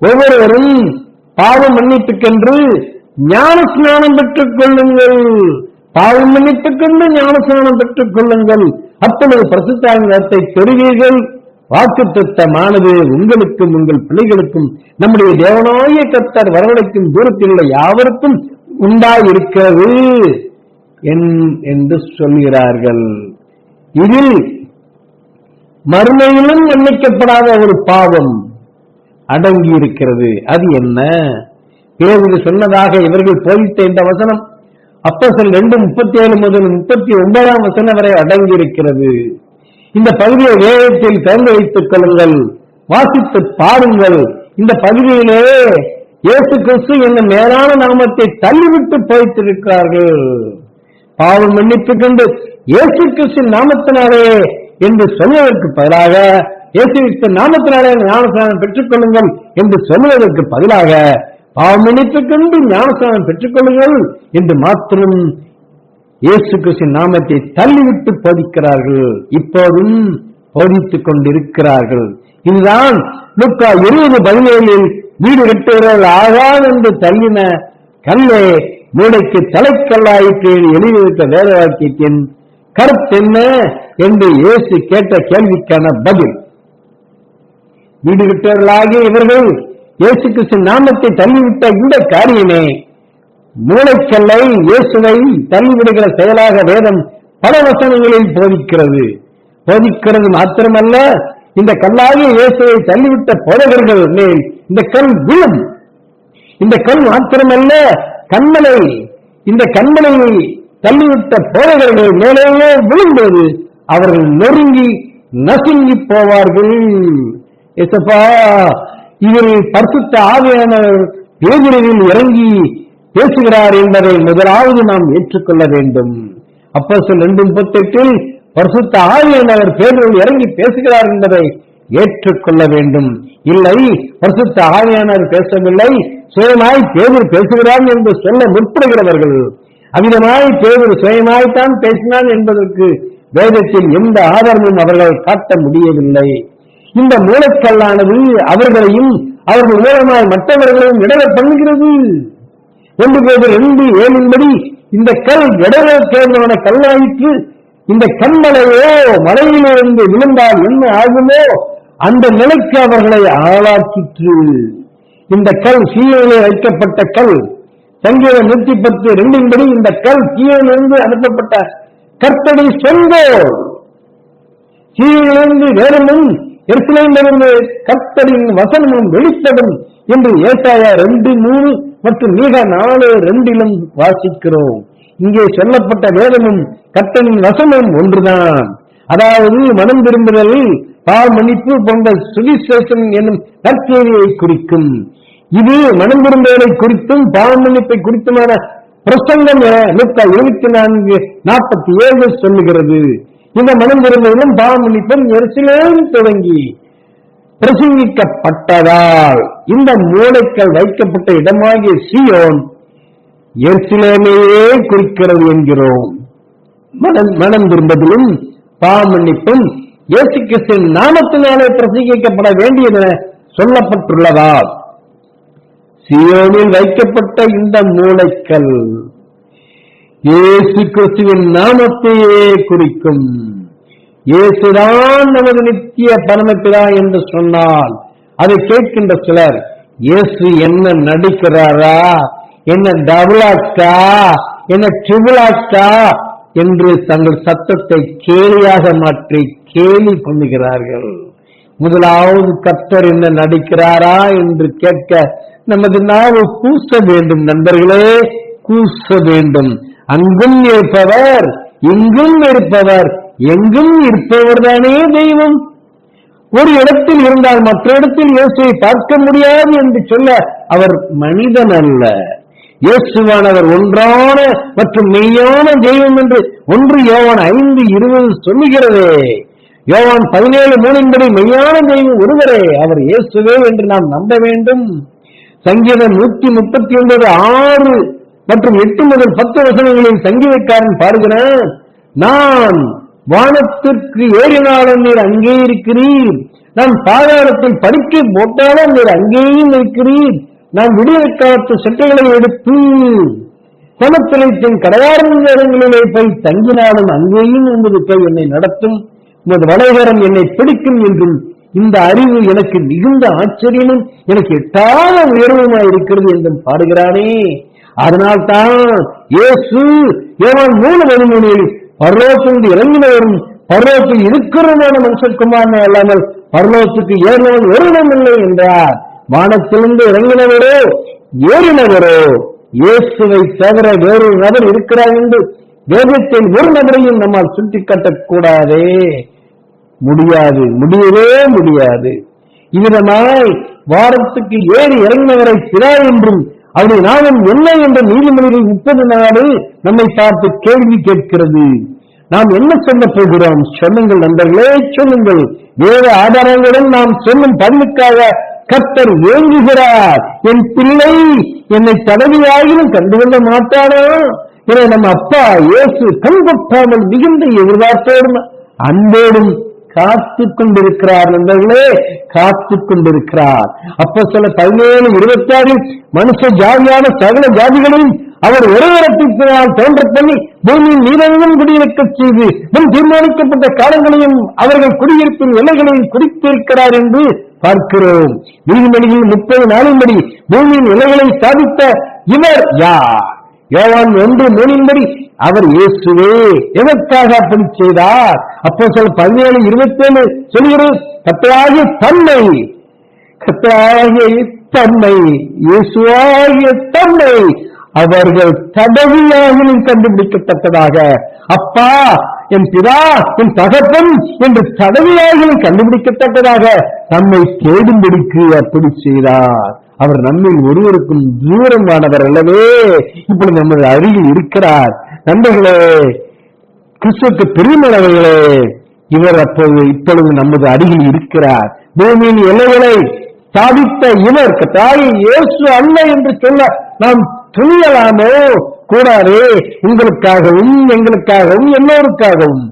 ஒவ்வொருவரும் பாவம் மன்னிப்புக்கென்று ஞான ஸ்நானம் பெற்றுக் கொள்ளுங்கள், பாவம் மன்னிப்புக்கென்று ஞான ஸ்நானம் பெற்றுக் கொள்ளுங்கள், அப்பொழுது பரிசுத்த பெறுவீர்கள். வாக்குத்தத்தமானது உங்களுக்கும் உங்கள் பிள்ளைகளுக்கும் நம்முடைய தேவனாகிய கர்த்தர் வரவழைக்கும் தூரத்தில் உள்ள யாவருக்கும் உண்டாயிருக்கிறது என்று சொல்கிறார்கள். இதில் மறுமையிலும் மன்னிக்கப்படாத ஒரு பாவம் அடங்கி இருக்கிறது. அது என்ன? பேதுரு சொன்னதாக இவர்கள் போதித்த இந்த வசனம் அப்போஸ்தலர் 2:37-39 வரை அடங்கி இருக்கிறது. இந்த பகுதியை வேதத்தில் திறந்து வைத்துக் கொள்ளுங்கள், வாசித்து பாருங்கள். இந்த பகுதியிலே இயேசு கிறிஸ்து என்னும் மேலான நாமத்தை தள்ளிவிட்டு போய்த்திருக்கிறார்கள். பாவம் மன்னிப்பு கண்டு இயேசு கிறிஸ்து நாமத்தினாலே என்று சொல்வதற்கு பதிலாக, இயேசு கிறிஸ்து நாமத்தினாலே ஞானஸ்நானம் பெற்றுக் கொள்ளுங்கள் என்று சொல்வதற்கு பதிலாக, பாவம் மன்னிப்பு கண்டு ஞானஸ்நானம் பெற்றுக் கொள்ளுங்கள் என்று மாத்திரம் இயேசு கிறிஸ்து நாமத்தை தள்ளிவிட்டு போதிக்கிறார்கள். இப்போதும் போதித்துக் கொண்டிருக்கிறார்கள். இதுதான் லூக்கா 20:17 வீடு கட்டுகிறவர்கள் ஆகாது என்று தள்ளின கல்லே மூளைக்கு தலைக்கல்லாயிற்று எழுதியிருக்க வேத வாக்கியத்தின் கருத்து என்ன என்று இயேசு கேட்ட கேள்விக்கான பதில். வீடு கட்டுவர்களாகிய இவர்கள் இயேசு கிறிஸ்து நாமத்தை தள்ளிவிட்ட இந்த காரியமே மூளைக்கல்லை இயேசுவை தள்ளிவிடுகிற செயலாக வேதம் பல வசனங்களில் போதிக்கிறது மாத்திரமல்ல, இந்த கல்லாகிய இயேசுவை தள்ளிவிட்ட போதகர்கள் மேல் இந்த கல் விழும். இந்த கல் மாத்திரமல்ல, இந்த கண்மலையை தள்ளிவிட்ட போதகர்கள் மேலேயே விழும்போது அவர்கள் நொறுங்கி நசுங்கி போவார்கள். ஏசப்பா, இதில் பரிசுத்த ஆவியானவர் பேதுருவில் இறங்கி பேசுகிறார் என்பதை முதலாவது நாம் ஏற்றுக்கொள்ள வேண்டும். அப்போஸ்தலர் 2:38 பரிசுத்த ஆவியானவர் பேதுருவில் இறங்கி பேசுகிறார் என்பதை ஏற்றுக்கொள்ள வேண்டும். இல்லை, பரிசுத்த ஆவியானவர் பேசவில்லை, சுயமாய் பேதுரு பேசுகிறான் என்று சொல்ல முற்படுகிறவர்கள், அவ்விதமாய் பேதுரு சுயமாய்த்தான் பேசினான் என்பதற்கு வேதத்தில் எந்த ஆதாரமும் அவர்கள் காட்ட முடியவில்லை. இந்த மூலக்கல்லானது அவர்களையும் அவர்கள் மூலமாய் மற்றவர்களையும் இடர பண்ணுகிறது. 1 பேதுரு 2:7 இந்த கல் இடர சேர்ந்தவன கல்லாயிற்று. இந்த கண்மலையோ மலையிலிருந்து விழுந்தால் என்ன ஆகுமோ அந்த நிலைக்கு அவர்களை ஆளாக்கிற்று. இந்த கல் சீயோனிலே வைக்கப்பட்ட கல். சங்கீதம் 110:2 இந்த கல் சீயோனிலிருந்து அனுப்பப்பட்ட கர்த்தருடைய சொந்தோர். சீயோனிலிருந்து வேதமும் எருசலேமிலிருந்து கர்த்தரின் வசனமும் வெளிப்படும் என்று ஏசாயா 2:3 மற்றும் மீகா 4:2 வாசிக்கிறோம். இங்கே சொல்லப்பட்ட வேதமும் கர்த்தரின் வசனமும் ஒன்றுதான். அதாவது மனம் திரும்புதல், பாவ மன்னிப்பு போன்ற சுவிசேஷம் என்னும் நற்செய்தியை குறிக்கும். இது மனம் திரும்புதலை குறித்தும் பாவ மன்னிப்பை குறித்துமான பிரசங்கம் லூக்கா 24:47 சொல்லுகிறது. இந்த மனம் திரும்புதலும் பாவ மன்னிப்பும் எருசலேம் தொடங்கி பிரசங்கிக்கப்பட்டதால் இந்த மூளைக்கல் வைக்கப்பட்ட இடமாகிய சீயோன் எருசலேமையே குறிக்கிறது என்கிறோம். மனம் திரும்புதலும் பாவ மன்னிப்பும் இயேசு கிறிஸ்துவின் நாமத்தினாலே பிரசங்கிக்கப்பட வேண்டியது சொல்லப்பட்டுள்ளதால் சீயோனில் வைக்கப்பட்ட இந்த மூளைக்கல் இயேசு கிறிஸ்துவின் நாமத்தையே குறிக்கும். இயேசுதான் நமது நித்திய பரமபிதா என்று சொன்னால் அதை கேட்கின்ற சிலர் இயேசு என்ன நடிக்கிறாரா, என்ன டபுள் ஆக்டா, என்ன ட்ரிபிள் ஆக்டா என்று தங்கள் சத்தத்தை கேலியாக மாற்றி கேலி பண்ணுகிறார்கள். முதலாவது கர்த்தர் என்ன நடிக்கிறாரா என்று கேட்க நமது நாவு கூச வேண்டும். நண்பர்களே, கூச வேண்டும். அங்கும் இருப்பவர், இங்கும் இருப்பவர், எங்கும் இருப்பவர் தானே தெய்வம். ஒரு இடத்தில் இருந்தால் மற்ற இடத்தில் இயேசுவை பார்க்க முடியாது என்று சொல்ல அவர் மனிதன் அல்ல. இயேசுவானவர் ஒன்றான மற்றும் மெய்யான தெய்வம் என்று 1 யோவான் 5:20 சொல்லுகிறதே. யோவான் 17:3 மெய்யான தெய்வம் ஒருவரே, அவர் இயேசுவே என்று நாம் நம்ப வேண்டும். சங்கீதம் 139:6 மற்றும் 8 முதல் 10 வசனங்களில் சங்கீதக்காரன் பாடுகிறான், நான் வானத்திற்கு ஏறினாலும் நீர் அங்கே இருக்கிறீர், நான் பாதாளத்தில் படுக்கை போட்டாலும் நீர் அங்கேயும் இருக்கிறீர், நான் விடிய காலத்து சட்டைகளை எடுத்து சமத்திலத்தின் கடையார்ந்த இடங்களிலே போய் தங்கினாலும் அங்கேயும் உமது கை என்னை நடத்தும், உமது வலைகரம் என்னை பிடிக்கும் என்றும் இந்த அறிவு எனக்கு மிகுந்த ஆச்சரியமும் எனக்கு எட்டாத உயர்வுமாய் இருக்கிறது என்றும் பாடுகிறானே. அதனால்தான் இயேசு யோவான் 3:13 பரலோகத்திலிருந்து இறங்கினவரும் பரலோகத்தில் இருக்கிறமான மனுஷகுமாரனே அல்லாமல் பரலோகத்துக்கு ஏறினவன் ஒருவனும் இல்லை என்றார். வானத்திலிருந்து இறங்கினவரோ ஏறினவரோ இயேசுவை தவிர வேறொரு நபர் இருக்கிறார் என்று வேதத்தில் ஒரு நபரையும் நம்மால் சுட்டிக்காட்டக்கூடாதே, முடியாது, முடியவே முடியாது. இவ்விதமாய் வாரத்துக்கு ஏறி இறங்கினவரை பிதா என்றும் அவருடைய நாமம் என்ன என்ற நீதிமொழிகள் 30 நம்மை பார்த்து கேள்வி கேட்கிறது. நாம் என்ன சொல்ல போகிறோம்? சொல்லுங்கள் நண்பர்களே, சொல்லுங்கள். வேற ஆதாரங்களுடன் நாம் சொல்லும் பதிலுக்காக கர்த்தர் ஏங்குகிறார். என் பிள்ளை என்னை தடவியாகிலும் கண்டுகொள்ள மாட்டாரோ என நம்ம அப்பா இயேசு கண்கொட்டாமல் மிகுந்த எதிர்பார்ப்போடும் அன்போடும் காத்து கொண்டிருக்கிறார். நண்பர்களே, காத்து கொண்டிருக்கிறார். அப்போஸ்தலர் 17:26 மனுஷ ஜாதியான சகல ஜாதிகளையும் அவர் ஒருவரத்தினால் தோன்ற பண்ணி பூமியின் மீதெங்கும் குடியிருக்க செய்து முன் தீர்மானிக்கப்பட்ட காலங்களையும் அவர்கள் குடியிருப்பின் எல்லைகளையும் குறித்திருக்கிறார் என்று பார்க்கிறோம். நீதிமொழிகள் 30:4 பூமியின் எல்லைகளை ஸ்தாபித்த இவர் யார்? யோவான் 1:3 அவர் இயேசுவே. எதற்காக அப்படி செய்தார்? அப்போஸ்தலர் 17:27 சொல்கிறது, கர்த்தராகிய தன்னை இயேசுவாகிய தன்னை அவர்கள் தடவியாகிலும் கண்டுபிடிக்கத்தக்கதாக, அப்பா என் பிதா என் தகப்பன் என்று தடவியாகிலும் கண்டுபிடிக்கத்தக்கதாக நம்மை தேடும்படிக்கு அப்படி செய்தார். அவர் நம்மில் ஒருவருக்கும் தூரமானவர் அல்லவே, இப்படி நமது அருகில் இருக்கிறார். நண்பர்களே, கிறிஸ்துவுக்கு பிரியமானவர்களே, இவர் இப்பொழுது நமது அருகில் இருக்கிறார். பூமியின் எல்லைகளை சாதித்த இவர் தாய் இயேசு அல்ல என்று சொல்ல நாம் துணியலாமோ? கூடாது. உங்களுக்காகவும் எங்களுக்காகவும் எல்லோருக்காகவும்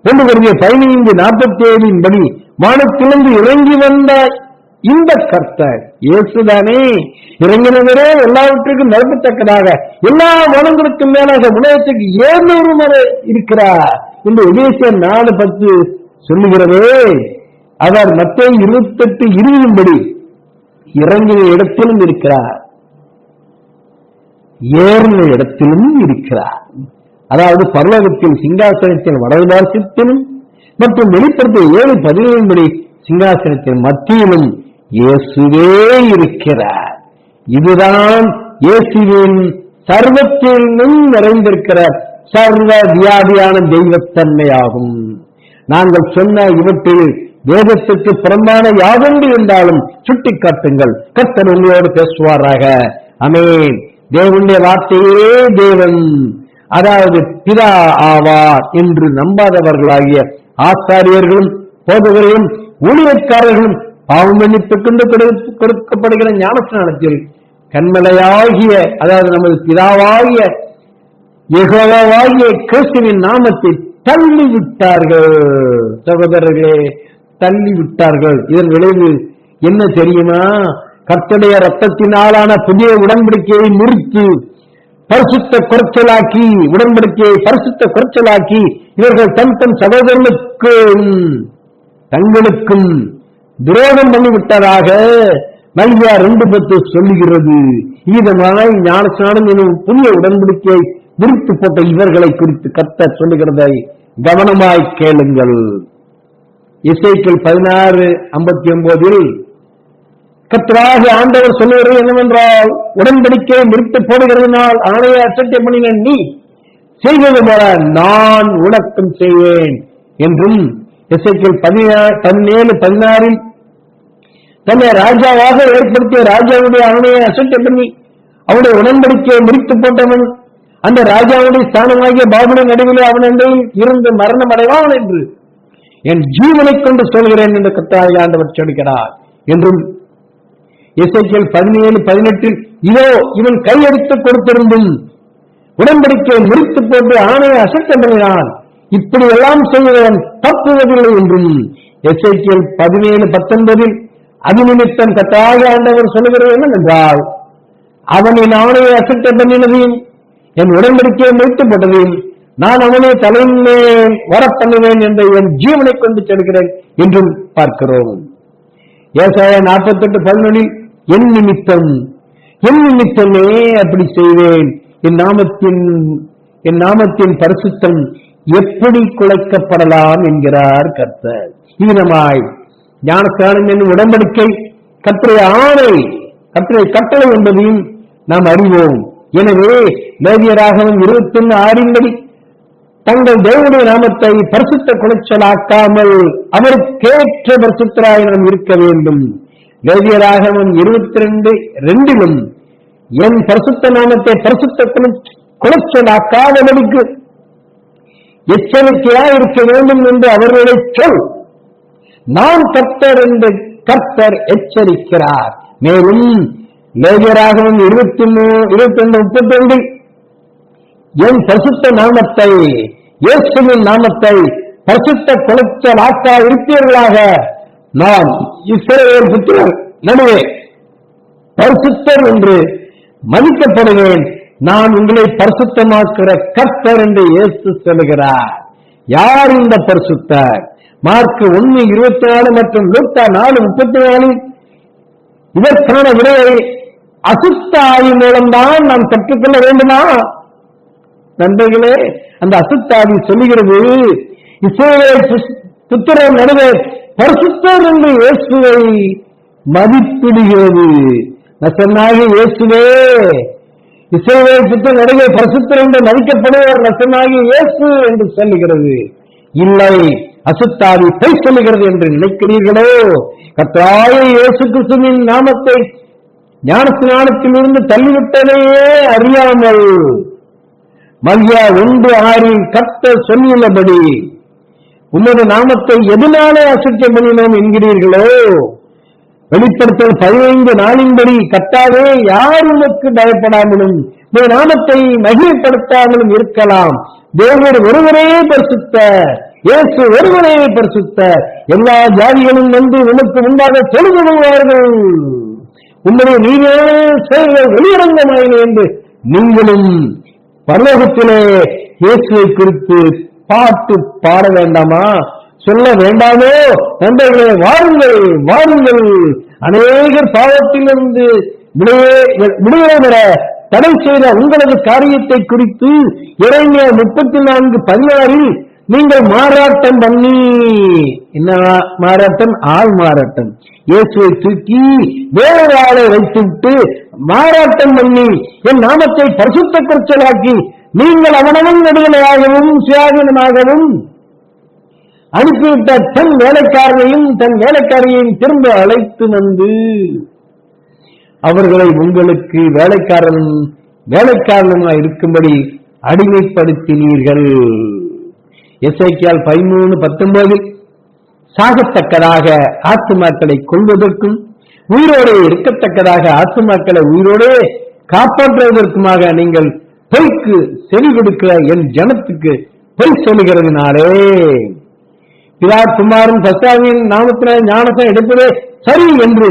1 Corinthians 15:47 வானத்திலிருந்து இறங்கி வந்த இந்த கர்த்தர் இயேசுதானே. இறங்கினவரே எல்லாவற்றுக்கும் நிரப்பத்தக்கதாக எல்லா வளங்களுக்கும் மேலாக உலகத்துக்கு 700 முறை இருக்கிறார் என்று எபேசியர் 4:10 சொல்லுகிறதே. அவர் மத்தேயு 28:20 இறங்கின இடத்திலும் இருக்கிறார், ஏறின இடத்திலும் இருக்கிறார். அதாவது பரலோகத்தில் சிங்காசனத்தின் வடபார்சத்திலும் மற்றும் வெளிப்படுத்த 7:17 சிங்காசனத்தின் மத்தியிலும் இயேசுவே இருக்கிறார். இதுதான் இயேசுவின் சர்வத்திலும் நிறைந்திருக்கிற சர்வ வியாதியான தெய்வத்தன்மையாகும். நாங்கள் சொன்ன இவற்றில் வேதத்துக்கு புறம்பான யாதொன்று இருந்தாலும் சுட்டி காட்டுங்கள். கர்த்தர் உங்களோடு பேசுவாராக. ஆமென். தேவனுடைய வார்த்தையே தேவன், அதாவது பிதா ஆவார் என்று நம்பாதவர்களாகிய ஆசாரியர்களும் போதகர்களும் ஊழியக்காரர்களும் பாவம் மன்னிப்புக் கொண்டு கொடுக்கப்படுகிற ஞானஸ்நானத்தில் கண்மலையாகிய, அதாவது நமது பிதாவாகிய யெகோவாகிய கிறிஸ்துவின் நாமத்தை தள்ளிவிட்டார்கள். சகோதரர்களே, தள்ளிவிட்டார்கள். இதன் விளைவு என்ன தெரியுமா? கர்த்தருடைய ரத்தத்தினாலான புதிய உடன்படிக்கையை முறித்து பரிசுத்த குறைச்சலாக்கி, உடன்படிக்கையை பரிசுத்த குறைச்சலாக்கி இவர்கள் தம் சகோதரர்களுக்கும் தங்களுக்கும் விரோதம் பண்ணிவிட்டதாக மல்கியா 2:10 சொல்லுகிறது. இதனால் ஞானஸ்நானம் எனும் புதிய உடன்படிக்கையை விரித்து போட்ட இவர்களை குறித்து கர்த்தர் சொல்லுகிறதை கவனமாய் கேளுங்கள். எசேக்கியேல் 16:59 கர்த்தராக ஆண்டவர் சொல்லுவது என்னவென்றால், உடன்படிக்கையை விரித்து போடுகிறதுனால் ஆணையை அசட்டை பண்ணின நீ செய்வது போல நான் உனக்கும் செய்வேன் என்றும், எசேக்கியேல் 17:16 தன்னை ராஜாவாக ஏற்படுத்திய ராஜாவுடைய ஆணையை அசட்டை பண்ணி அவருடைய உடன்படிக்கையை முறித்து போட்டவன் அந்த ராஜாவுடைய ஸ்தானமாகிய பாபிலோன் நடுவில் அவனிடம் இருந்து மரணம் அடைவான் என்று என் ஜீவனை கொண்டு சொல்கிறேன் என்று கர்த்தராகிய ஆண்டவர் சொல்கிறார் என்றும், எசேக்கியேல் 17:18 இதோ இவன் கையெடுத்து கொடுத்திருந்தும் உடன்படிக்கையை முறித்து போட்டு ஆணையை அசட்டை பண்ணினான், இப்படி எல்லாம் செய்கிறவன் தப்புவதில்லை என்றும், எசேக்கியேல் 17:19 அது நிமித்தம் கர்த்தராகிய ஆண்டவர் சொல்லுகிறது என்னவென்றால், அவனின் ஆணையை அசட்டை பண்ணினதையும் என் உடன்படிக்கையை முறித்து போட்டதையும் நான் அவனை தலைமையில் வர பண்ணுவேன் என்ற என் ஜீவனை கொண்டு சொல்கிறேன் என்றும் பார்க்கிறோம். ஏசாயா 48:11 என் நிமித்தமே அப்படி செய்வேன், என் நாமத்தின் பரிசுத்தம் எப்படி குலைக்கப்படலாம் என்கிறார் கர்த்தர். இதனமாய் ஞானஸ்நானம் என்னும் உடன்படிக்கை கர்த்தருடைய ஆணை, கர்த்தருடைய கட்டளை என்பதையும் நாம் அறிவோம். எனவே லேவியராகமம் 21:6 தங்கள் தேவனுடைய நாமத்தை பரிசுத்த குலைச்சலாக்காமல் அவருக்கேற்ற பரிசுத்தராய் நாம் இருக்க வேண்டும். லேவியராகமம் 22:2 என் பரிசுத்த நாமத்தை பரிசுத்த குலைச்சலாக்காதபடிக்கு எச்சரிக்கையாய் இருக்க வேண்டும் என்று அவர்களை சொல், நான் கர்த்தர் என்று கர்த்தர் எச்சரிக்கிறார். மேலும் லேவியராகமம் 22:32 என் பரிசுத்த நாமத்தை, இயேசுவின் நாமத்தை பரிசுத்த குலைச்சலாக்கா இருப்பீர்களாக, நான் இஸ்ரவேல் புத்திரர் நடுவே பரிசுத்தர் என்று மதிக்கப்படுவேன், நான் உங்களை பரிசுத்தமாக்குற கர்த்தர் என்று இயேசு சொல்லுகிறார். யார் இந்த பரிசுத்தர்? மார்க் 1:24 மற்றும் லூக்கா 4:34 இதற்கான விடையை அசுத்த ஆவி மூலம்தான் நாம் கற்றுக்கொள்ள வேண்டுமா? நண்பர்களே, அந்த அசுத்த ஆவி சொல்லுகிறது, இஸ்ரவேல் புத்திரர் நடுவே பரிசுத்தர் என்று இயேசுவை மதிப்பிடுகிறது. நசனாகிய இயேசுவே, இஸ்ரவேல் புத்திரர் நடுவே பரிசுத்தர் என்று மதிக்கப்படுவார் நசனாகிய இயேசு என்று சொல்லுகிறது. இல்லை, அசுத்தாவி பொய் சொல்லுகிறது என்று நினைக்கிறீர்களோ? கர்த்தராகிய இயேசு கிறிஸ்துவின் நாமத்தை ஞானஸ்நானத்திலிருந்து தள்ளிவிட்டதையே அறியாமல் மல்கியா 1:6 கர்த்தர் சொல்லியுள்ளபடி உமது நாமத்தை எதனாலே அசுத்தம் பண்ணினோம் என்கிறீர்களோ? வெளிப்படுத்தல் 15:4 கர்த்தாவே, யார் உனக்கு பயப்படாமலும் உமது நாமத்தை மகிமைப்படுத்தாமலும் இருக்கலாம்? தேவன் ஒருவரே பரிசுத்தர், இயேசு ஒருவரே பரிசுத்தர், எல்லா ஜாதிகளும் வந்து உனக்கு முன்பாக தொழுது கொள்வார்கள், உன்னுடைய நீதியான செயல்கள் வெளியரங்கமாயின என்று நீங்களும் பரலோகத்திலே இயேசுவை குறித்து பாட்டு பாட வேண்டாமா? சொல்ல வேண்டாமோ? நண்பர்களே, வாருங்கள் வாருங்கள், அநேகர் பாவத்திலிருந்து விடுதலை பெற தடை செய்த உங்களது காரியத்தை குறித்து எரேமியா 34:16 நீங்கள் மாறாட்டம் பண்ணி, என்ன மாறாட்டம்? ஆள் மாறாட்டம். இயேசுவை தூக்கி வேற ஆளை வைத்துவிட்டு மாறாட்டம் பண்ணி என் நாமத்தை பரிசுத்த குறைச்சலாக்கி நீங்கள் அவனவன் நடுதலையாகவும் சுயாதீனமாகவும் அனுப்பிவிட்ட தன் வேலைக்காரனையும் தன் வேலைக்காரியையும் திரும்ப அழைத்து வந்து அவர்களை உங்களுக்கு வேலைக்காரனுமாய் இருக்கும்படி அடிமைப்படுத்தினீர்கள். எசேக்கியால் 13:19 சாகத்தக்கதாக ஆத்துமாக்களை கொள்வதற்கும் உயிரோடு இருக்கத்தக்கதாக ஆத்துமாக்களை உயிரோடே காப்பாற்றுவதற்குமாக நீங்கள் பொய்க்கு செவி கொடுக்கிற என் ஜனத்துக்கு பொய் சொல்லுகிறதுனாலே பிதா குமாரன் பஸ்தாவின் நாமத்தினால் ஞானத்தை எடுப்பதே சரி என்று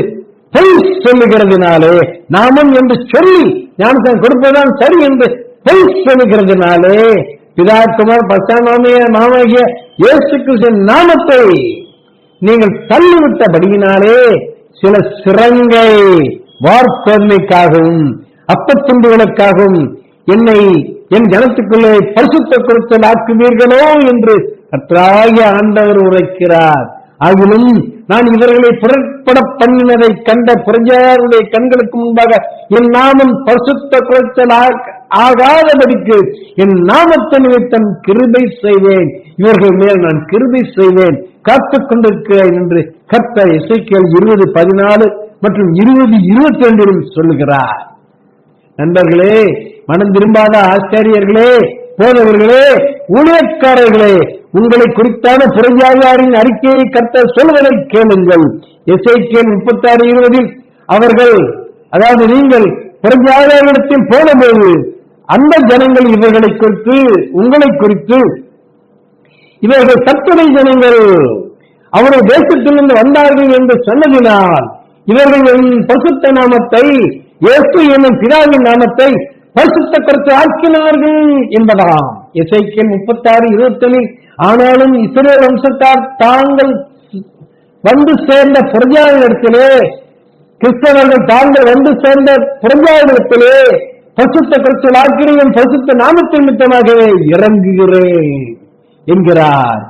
பொய் சொல்லுகிறதுனாலே, நாமம் என்று சொல்லி ஞானத்தை கொடுப்பதுதான் சரி என்று பொய் சொல்லுகிறதுனாலே பிதா குமார் பஸ்தாமாகிய இயேசு கிறிஸ்துவின் நாமத்தை நீங்கள் தள்ளிவிட்டபடியினாலே சில சிறங்கை வார்த்தைக்காகவும் அப்பத்துண்டுகளுக்காகவும் என்னை என் ஜனத்துக்குள்ளே பரிசுத்த குருத்தல் ஆக்குவீர்களோ என்று கர்த்தராகிய ஆண்டவர் உரைக்கிறார். ஆகிலும் நான் இவர்களை புறப்பட பண்ணினதை கண்ட பிரஜையாருடைய கண்களுக்கு முன்பாக என் நாமம் பரிசுத்த குருத்தல் ஆகாதபடிக்கு என் நாமத்தை நிமித்தம் கிருபை செய்வேன், இவர்கள் மேல் நான் கிருபை செய்வேன், காத்துக் கொண்டிருக்கிறேன் என்று கர்த்தர் எசேக்கியேல் 20:14 மற்றும் 20:22 சொல்லுகிறார். நண்பர்களே, மனம் திரும்பாத ஆச்சாரியர்களே, போதவர்களே, ஊழியக்காரர்களே, உங்களை குறித்தான புறஜாதியாரின் அறிக்கையை கர்த்தர் சொல்வதை கேளுங்கள். எசேக்கியேல் 36:20 அவர்கள், அதாவது நீங்கள் புறஜாதியாரிடத்தில் போனபோது அந்த ஜனங்கள் இவர்களை குறித்து உங்களை குறித்து இவர்கள் கர்த்தரை ஜனங்கள் அவருடைய தேசத்திலிருந்து வந்தார்கள் என்று சொன்னதினால் இவர்கள் என் பரிசுத்த நாமத்தை இயேசு என்னும் பிதாவின் நாமத்தை பரிசுத்த குருத்து ஆக்கினார்கள் என்பதாம். எசேக்கியேல் 36:21 ஆனாலும் இஸ்ரவேல் வம்சத்தார் தாங்கள் வந்து சேர்ந்த புறஜாதிகளிடத்திலே, கிறிஸ்தவர்கள் தாங்கள் வந்து சேர்ந்த புறஜாதிகளிடத்திலே பரிசுத்த குருத்து ஆக்கிறேன், பரிசுத்த நாமத்தின் நிமித்தமாகவே இறங்குகிறேன் என்கிறார்.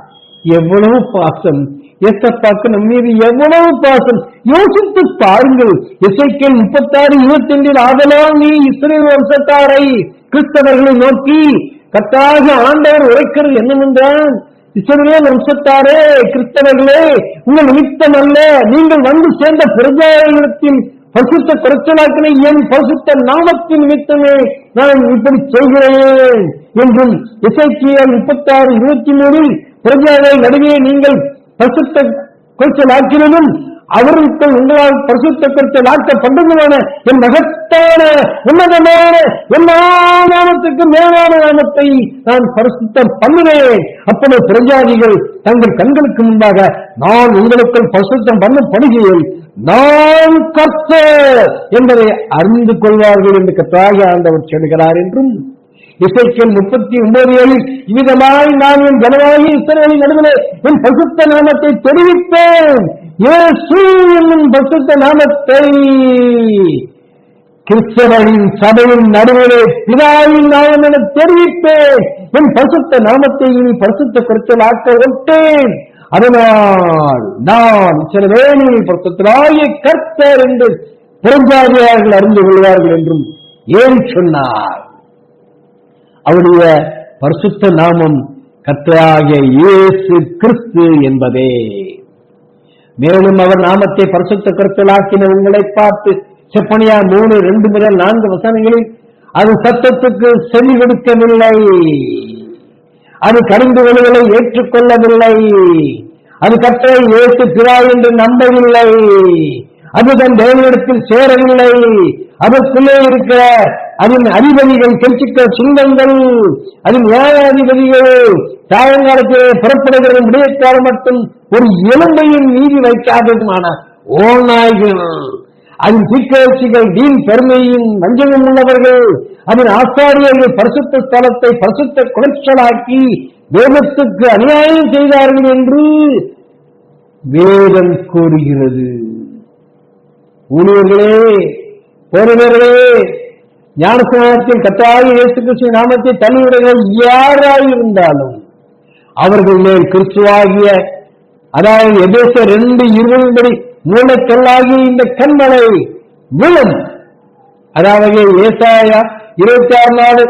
எவ்வளவு பாசம்! ஏசப்பாக்கு நம் மீது எவ்வளவு பாசம்! யோசித்து பாருங்கள். எசேக்கியேல் 36:22 ஆதலால் நீ இஸ்ரவேல் வம்சத்தாரை, கிறிஸ்தவர்களை நோக்கி கர்த்தராக ஆண்டவர் உரைக்கிறது என்னவென்றால், இஸ்ரவேல் வம்சத்தாரே, கிறிஸ்தவர்களே, உங்கள் நிமித்தம் அல்ல, நீங்கள் வந்து சேர்ந்த பிரஜைகளிடத்தில் பரிசுத்த குறைச்சலாக்கினை என் பரிசுத்த நாமத்தின் நிமித்தமே நான் இப்படி செய்கிறேன் என்றும் எசேக்கியேல் 36:23 பிரஜைகளை நடுவே நீங்கள் பரிசுத்த குறைச்சலாக்கினதும் அவர்களுக்கு உங்களால் பரிசுத்த குறைச்சலாக்கப்பட்டதுமான என் மகத்தான உன்னதமான எல்லா நாமத்துக்கு மேலான நாமத்தை நான் பரிசுத்தம் பண்ணுவேன். அப்பொழுது பிரஜாதிகள் தங்கள் கண்களுக்கு முன்பாக நான் உங்களுக்குள் பரிசுத்தம் பண்ணப்படுகையில் நான் கர்த்தர் என்பதை அறிந்து கொள்வார்கள் என்று கர்த்தராகிய ஆண்டவர் சொல்கிறார் என்றும் எசேக்கியேல் 39:7 இவ்விதமாய் நான் என் ஜனமாகிய இஸ்ரவேலின் நடுவிலே என் பரிசுத்த நாமத்தை தெரிவிப்பேன், இயேசு என்னும் பரிசுத்த நாமத்தை கிறிஸ்தவரின் சபையின் நடுவிலே பிதாவின் நாமம் என தெரிவிப்பேன், என் பரிசுத்த நாமத்தை இனி பரிசுத்த குறைச்சல் ஆக்க விட்டேன், அதனால் நான் இஸ்ரவேலின் பரிசுத்தராகிய கர்த்தர் என்று புறஜாதியார்கள் அறிந்து கொள்வார்கள் என்றும் ஏன் சொன்னார்? அவருடைய பரிசுத்த நாமம் கர்த்தராகிய இயேசு கிறிஸ்து என்பதே. மேலும் அவர் நாமத்தை பரிசுத்த குறைச்சலாக்கின உங்களை பார்த்து செப்பனியா 3:2-4 அது சத்தத்துக்கு செவி கொடுக்கவில்லை, அது கடிந்துகளை ஏற்றுக்கொள்ளவில்லை, அது கர்த்தரை இயேசு பிதா என்று நம்பவில்லை, அது தன் தேவனிடத்தில் சேரவில்லை, அதற்குள்ளே இருக்கிற அதன் அதிபதிகள் கெஞ்சிக்க சிங்கங்கள், அதன் நியாயாதிபதிகள் சாயங்காலத்திலே புறப்படுகிற விடியற்காலம் மட்டும் ஒரு எலும்பையும் நீதி வைக்காததுமான ஓநாய்கள், அதன் தீக்கட்சிகள் வீண் பெருமையும் வஞ்சகம் உள்ளவர்கள், அதன் ஆசாரியர்கள் பரிசுத்த ஸ்தலத்தை பரிசுத்த குலைச்சலாக்கி வேதத்துக்கு அநியாயம் செய்தார்கள் என்று வேதம் கூறுகிறது. ஊழியர்களே, போதகர்களே, ஞானஸ்நானத்தில் கர்த்தராகிய இயேசு கிறிஸ்துவின் நாமத்தை தள்ளிவிடுகள் யாராயிருந்தாலும் அவர்கள் மேல் கிறிஸ்துவாகிய, அதாவது எபேசியர் 2:20 மூளைக்கல்லாகிய இந்த கண்மலை விழும். அதாவது ஏசாயா 26:4,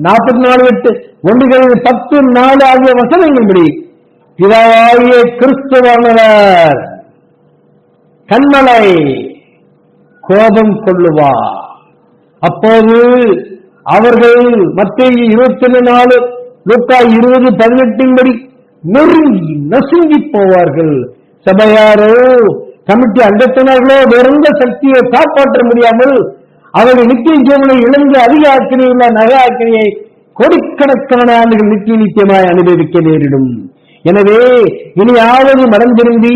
44:8, 1 10:4 ஆகிய வசனங்களின்படி பிதாவாகிய கிறிஸ்துவானவர் கண்மலை கோபம் கொள்ளுவார். அப்போது அவர்கள் மத்தேயு 24, லூக்கா 20:18 நொறுங்கி நசுங்கி போவார்கள். சபையாரோ கமிட்டி அங்கத்தினர்களோ வேறெந்த சக்தியை காப்பாற்ற முடியாமல் அவர்கள் நித்திய ஜீவனை இழந்து அதிக ஆக்கினையுள்ள நக ஆக்கினையை கோடிக்கணக்கான ஆண்டுகள் நித்தியமாய் அனுபவிக்க நேரிடும். எனவே இனியாவது மனம் திரும்பி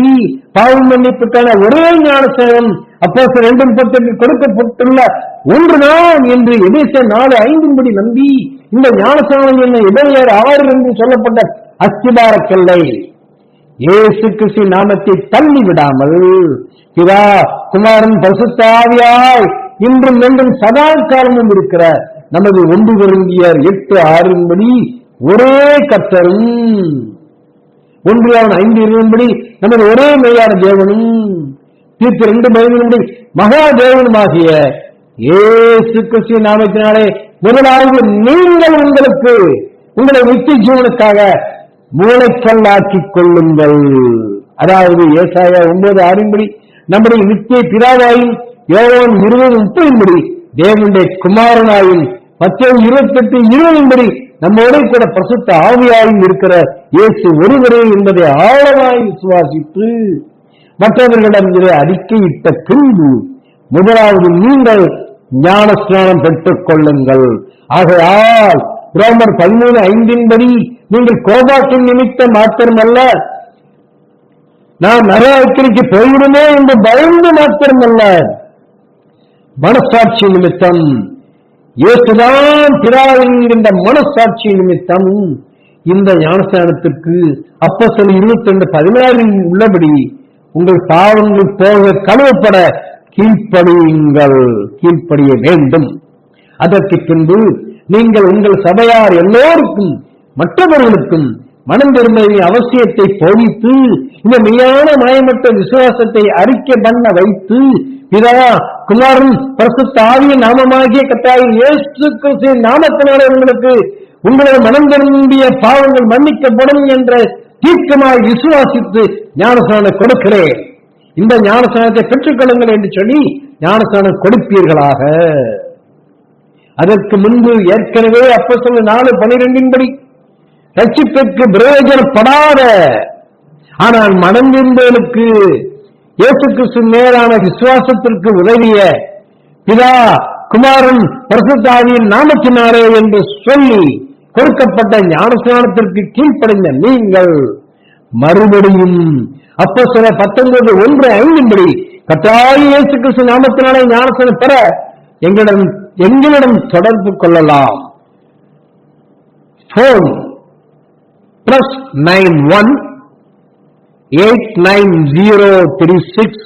பாவம் மன்னிப்புக்கான ஒரே ஞானஸ்நானம் அப்போஸ்தலர் 2:38 கொடுக்கப்பட்டுள்ள ஒன்றுதான் என்று எபேசியர் 4:5 நம்பி இந்த ஞானஸ்நானம் என்ன எபிரேயர் 6 என்று சொல்லப்பட்ட அஸ்திபாரக்கல்லை இயேசு கிறிஸ்து நாமத்தை தள்ளி விடாமல் பிதா குமாரன் பரிசுத்த ஆவியாய் இன்றும் என்றும் சதா காலமும் இருக்கிற நமது 1 கொரிந்தியர் 8:6 ஒரே கர்த்தரும் 1 யோவான் 5:20 நமது ஒரே மெய்யான தேவனும் தீர்ப்பு 2:11 மகா தேவனுமாகிய இயேசு கிறிஸ்து நாமத்தினாலே முதலாவது நீங்கள் உங்களை நித்திய ஜீவனுக்காக மூளைக்கல்லாக்கிக் கொள்ளுங்கள். அதாவது ஏசாயா 9:6 நம்முடைய நித்திய பிதாவாயும் யோவான் 20:30 தேவனுடைய குமாரனாயும் மத்தேயு 28:20 நம்மோட கூட பரிசுத்த ஆவியாயும் இருக்கிற இயேசு ஒருவரே என்பதை ஆழமாய் விசுவாசித்து மற்றவர்களிடம் இதை அறிக்கையிட்ட பின்பு முதலாவது நீங்கள் ஞானஸ்நானம் பெற்றுக் கொள்ளுங்கள். ஆகையால் ரோமர் 13:5 நீங்கள் கோபாட்டின் நிமித்தம் மாத்திரமல்ல, நாம் நரகத்திற்கு போய்விடுமே என்று பயந்து மாத்திரமல்ல, மனசாட்சி நிமித்தம் இயேசுதான் பிதாவின் மனசாட்சி நிமித்தம் இந்த ஞானஸ்நானத்திற்கு அப்போஸ்தலர் 22:16 உள்ளபடி உங்கள் பாவங்கள் போக கழுவப்பட கீழ்ப்படிய வேண்டும். அதற்கு பின்பு நீங்கள் உங்கள் சபையார் எல்லோருக்கும் மற்றவர்களுக்கும் மனம் திரும்புவதின் அவசியத்தை போதித்து இந்த மெய்யான மாயமற்ற விசுவாசத்தை அறிக்கை பண்ண வைத்து பிதா குமாரன் பரிசுத்த ஆவியின் நாமமாகிய கர்த்தராகிய இயேசு கிறிஸ்துவின் நாமத்தினாலே உங்களுக்கு உங்களது மனம் திரும்பிய பாவங்கள் மன்னிக்கப்படும் என்ற தீர்க்கமாய் விசுவாசித்து ஞானஸ்நானம் கொடுக்கிறேன். இந்த ஞானஸ்நானத்தை பெற்றுக் கொள்ளுங்கள் என்று சொல்லி ஞானஸ்நானம் கொடுப்பீர்களாக. அதற்கு முன்பு ஏற்கனவே அப்போஸ்தலர் 4:12 ரட்சிப்புக்கு பிரயோஜனப்படாத ஆனால் மனம் திரும்புதலுக்கு இயேசு கிறிஸ்து மேலான விசுவாசத்திற்கு உதவிய பிதா குமாரன் பரிசுத்த ஆவியின் நாமத்தினாரே என்று சொல்லி கொடுக்கப்பட்ட ஞானஸ்நானத்திற்கு கீழ்ப்படைந்த நீங்கள் மறுபடியும் அப்போஸ்தலர் 19:1-5 கர்த்தராகிய இயேசு கிறிஸ்து நாமத்தினாலே ஞானஸ்நானம் பெற எங்களிடம் தொடர்பு கொள்ளலாம். போன் +91 89036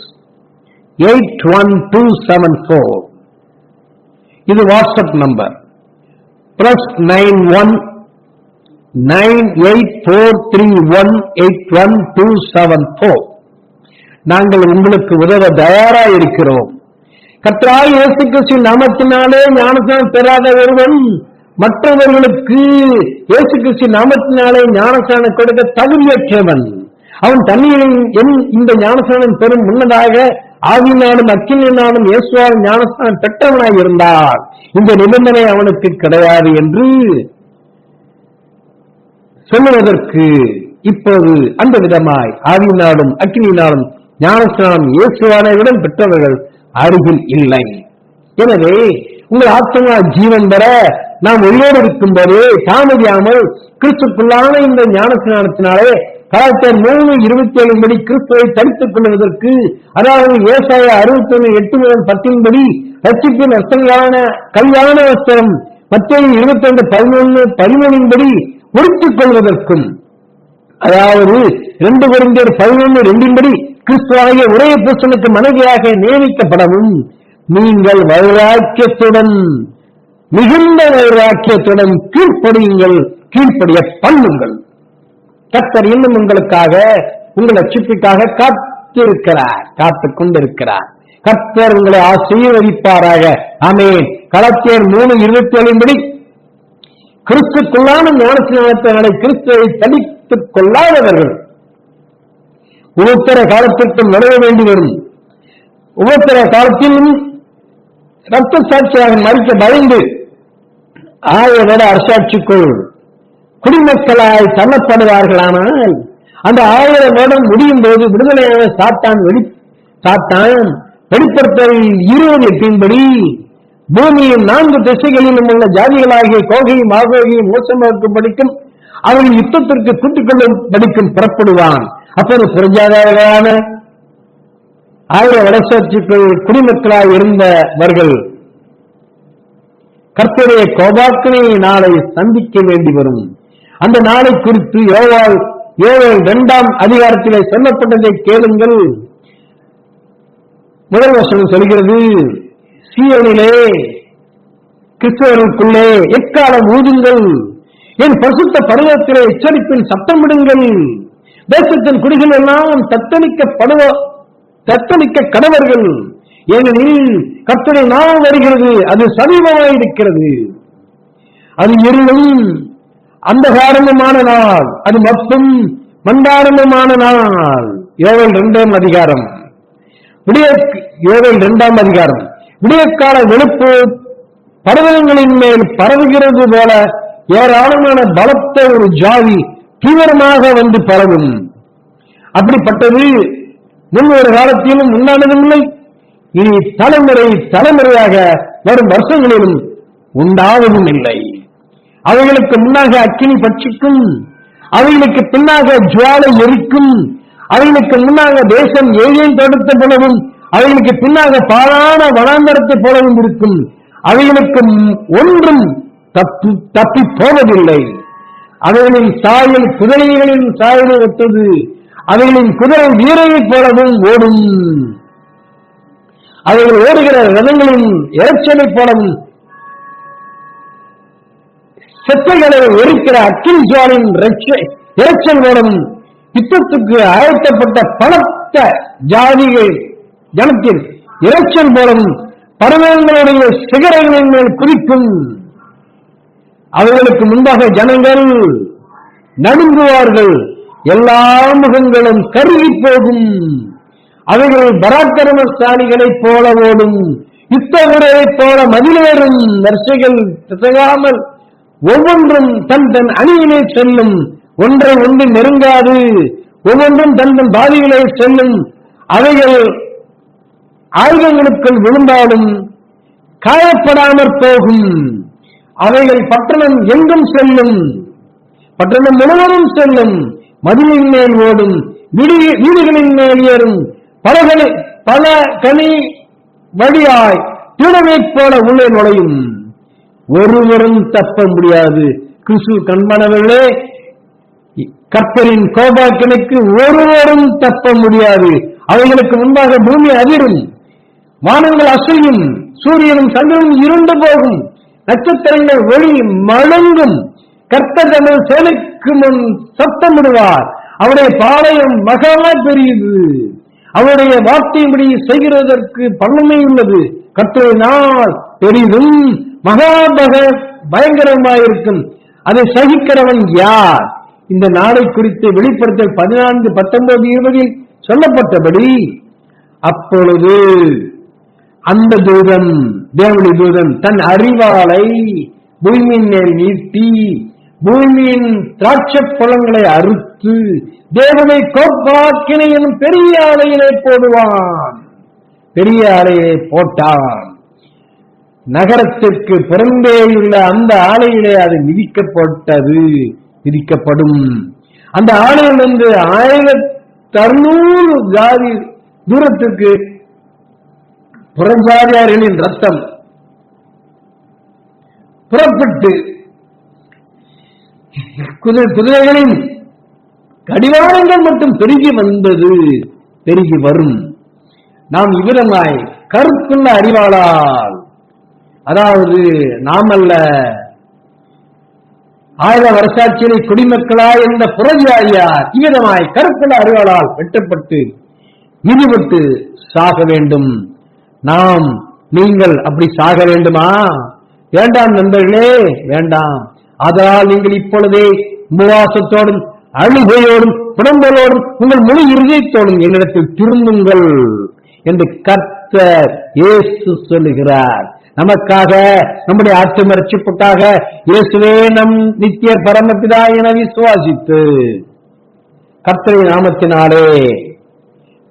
81274 இது வாட்ஸ்அப் நம்பர். +91 984318124 நாங்கள் உங்களுக்கு உதவ தயாராக இருக்கிறோம். கர்த்தராகிய இயேசு கிறிஸ்துவின் நாமத்தினாலே ஞானஸ்நானம் பெறாத ஒருவன் மற்றவர்களுக்கு இயேசு கிறிஸ்துவின் நாமத்தினாலே ஞானஸ்நானம் கொடுக்க தகுதியற்றவன். அவன் தண்ணீரின் இந்த ஞானஸ்நானம் பெறும் முன்னதாக ஆவியினாலும் அக்கினியினாலும் இயேசுவால் ஞானஸ்நானம் பெற்றவனாய் இருந்தால் இந்த நிபந்தனை அவனுக்கு கிடையாது என்று சொல்லுவதற்கு இப்போது அந்த விதமாய் ஆவியினாலும் அக்கினியினாலும் ஞானஸ்நானம் இயேசுவானவரிடம் பெற்றவர்கள் அருகில் இல்லை. எனவே உங்கள் ஆத்மா ஜீவன் பெற நாம் உயிரோடு இருக்கும்போது தாமதியாமல் கிறிஸ்துக்குள்ளான இந்த ஞானஸ்நானத்தினாலே கலாச்சார 3:27 கிறிஸ்துவை தடுத்துக் கொள்வதற்கு, அதாவது ஏசாயா 61:8-10 ரட்சிப்பின் அர்த்தங்களான கல்யாண வஸ்திரம் மத்தேயு 22:11-13 உடுத்திக் கொள்வதற்கும், அதாவது 2 கொரிந்தியர் 11:2 கிறிஸ்துவாகிய ஒரே புருஷனுக்கு மனைவியாக நியமிக்கப்படவும் நீங்கள் வைராக்கியத்துடன் மிகுந்த வைராக்கியத்துடன் கீழ்ப்படிய பண்ணுங்கள். கர்த்தர் இன்னும் உங்களுக்காக உங்கள் ரட்சிப்புக்காக காத்துக் கொண்டிருக்கிறார். கர்த்தர் உங்களை ஆசீர்வதிப்பாராக. ஆமென். கலாத்தியர் 3:27 கிறிஸ்துக்குள்ளான ஞானஸ்நானத்தினாலே கிறிஸ்துவை தடித்துக் கொள்ளாதவர்கள் உபத்திர காலத்திற்கும் நுழைய வேண்டி வரும். உபத்திர காலத்திலும் ரத்த சாட்சியாக மறிக்க பயந்து 1000 வருட அரசாட்சிக்குள் குடிமக்களாய் தள்ளப்படுவார்களானால் அந்த 1000 வருடம் முடியும் போது விடுதலையான சாத்தான் வெளிப்படுத்தல் 20:8 பூமியின் 4 திசைகளிலும் உள்ள ஜாதிகளாகிய கோகையும் ஆகோகையும் மோசமாக்கும் படிக்கும் அவர்கள் யுத்தத்திற்கு கூட்டிக் கொள்ளும் படிக்கும் புறப்படுவான். அப்போது புறஜாதிகளான 1000 வருடத்திற்குள் குடிமக்களாய் இருந்தவர்கள் கர்த்தருடைய கோபாக்கினை நாளை சந்திக்க வேண்டி வரும். அந்த நாளை குறித்து யோவேல் 2ஆம் அதிகாரத்திலே சொல்லப்பட்டதை கேளுங்கள். முதல் வசனம் சொல்கிறது, சீயோனிலே கிறிஸ்தவர்களுக்குள்ளே எக்காலம் ஊதுங்கள், என் பரிசுத்த பர்வதத்திலே எச்சரிப்பின் சத்தமிடுங்கள். தேசத்தின் குடிகள் எல்லாம் தத்தளிக்க கடவர்கள், ஏனெனில் கர்த்தருடைய நாள் வருகிறது, அது சமீபமாயிருக்கிறது. அது இருளும் அந்தகாரமுமான நாள், அது மட்டும் மந்தாரமுமான நாள். யோவேல் 2ஆம் அதிகாரம். யோவேல் 2ஆம் அதிகாரம். விடியற்கால வெளுப்பு பர்வதங்களின் மேல் பரவுகிறது போல ஏராளமான பலத்த ஒரு ஜாதி தீவிரமாக வந்து பரவும். அப்படிப்பட்டது முன் ஒரு காலத்திலும் உண்டானதும் இல்லை, இனி தலைமுறையாக வரும் வருஷங்களிலும் உண்டாவதும் இல்லை. அவைகளுக்கு முன்னாக அக்கினி பட்சிக்கும், அவைகளுக்கு பின்னாக ஜுவாலை எரிக்கும், அவைகளுக்கு முன்னாக தேசம் ஏழையும் தடுத்த போலவும் அவைகளுக்கு பின்னாக பாழான வனாந்தரத்தை போலவும் இருக்கும். அவைகளுக்கு ஒன்றும் தப்பி போவதில்லை. அவைகளின் சாயல் குதிரைகளின் சாயலை ஒத்தது, அவைகளின் குதிரை வீரையைப் போலவும் ஓடும். அவைகள் ஓடுகிற ரதங்களின் இறைச்சலை போலவும் செத்தைகளை எரிக்கிற அக்கினி ஜுவாலின் இறைச்சல் போலவும் யுத்தத்துக்கு ஆயத்தப்பட்ட பலத்த ஜனத்தின் இறைச்சல் போலவும் பர்வதங்களுடைய சிகரங்களின் மேல் குதிக்கும். அவர்களுக்கு முன்பாக ஜனங்கள் நடுங்குவார்கள், எல்லா முகங்களும் கருகி போகும். அவைகள் பராக்கிரமசாலிகளைப் போல ஓடும், யுத்த வீரரைப் போல மதிலேறும். வரிசைகள் திசையாமல் ஒவ்வொன்றும் தன் அணியிலே செல்லும், ஒன்றை ஒன்று நெருங்காது, ஒவ்வொன்றும் தன் பாதியிலே செல்லும். அவைகள் ஆயுதங்களுக்குள் விழுந்தாலும் காயப்படாமற் போகும். அவைகள் பட்டணம் எங்கும் செல்லும், பட்டணம் முழுவதும் செல்லும், மதிலின் மேல் ஓடும், வீடுகளின் மேல் ஏறும், பல கனி வழியாய் திருடனைப் போல உள்ளே நுழையும். ஒருவரும் தப்ப முடியாது. கிறிஸ்து கண்பானவர்களே, கர்த்தரின் கோபாக்கினைக்கு ஒருவரும் தப்ப முடியாது. அவைகளுக்கு முன்பாக பூமி அதிரும், வானங்கள் அசையும், சூரியனும் சந்திரனும் இருண்டு போகும், நட்சத்திரங்கள் ஒளி மழுங்கும். கர்த்தர் தமது சேனைக்கு முன் சத்தமிடுவார். அவருடைய பாளையம் மகா பெரியது, அவருடைய வார்த்தையின்படி செய்கிறதற்கு பல்லமை உள்ளது. கர்த்தருடைய நாள் பெரிதும் மகா பயங்கரமாயிருக்கும், அதை சகிக்கிறவன் யார்? இந்த நாளை குறித்து வெளிப்படுத்தல் 14, 19, 20 சொல்லப்பட்டபடி அப்பொழுது அந்த தூதன், தேவனுடைய தூதன் தன் அறிவாளை பூமியின் மேல் நீட்டி பூமியின் திராட்சை பழங்களை அறுத்து தேவனை கோபாக்கினை எனும் பெரிய ஆலையிலே போடுவான். பெரிய ஆலையை போட்டான். நகரத்திற்கு புறம்பேயுள்ள அந்த ஆலையிலே அது விதிக்கப்படும். அந்த ஆலையிலிருந்து 1600 ஜாதி தூரத்திற்கு புறஞ்சாதியார்களின் ரத்தம் புறப்பட்டு குதிரைகளின் கடிவாளங்கள் மட்டும் பெருகி வரும். நாம் இவ்விதமாய் கருத்துள்ள அறிவாளால், அதாவது நாமல்ல, 1000 வருஷாட்சியிலே குடிமக்களாய் இருந்த புறஜாதியார் இவ்விதமாய் கருத்துள்ள அறிவாளால் வெட்டப்பட்டு மிதிபட்டு சாக வேண்டும். நீங்கள் அப்படி சாக வேண்டுமா? வேண்டாம் நண்பர்களே, வேண்டாம். அதனால் நீங்கள் இப்பொழுதே உபவாசத்தோடும் அழுகையோடும் புலம்பலோடும் உங்கள் முழு இருதயத்தோடும் என்னிடத்தில் திரும்புங்கள் என்று கர்த்தர் இயேசு சொல்லுகிறார். நமக்காக, நம்முடைய ஆத்ம ரட்சிப்புக்காக இயேசுவே நம் நித்திய பரமபிதா என விசுவாசித்து கர்த்தரின் நாமத்தினாலே,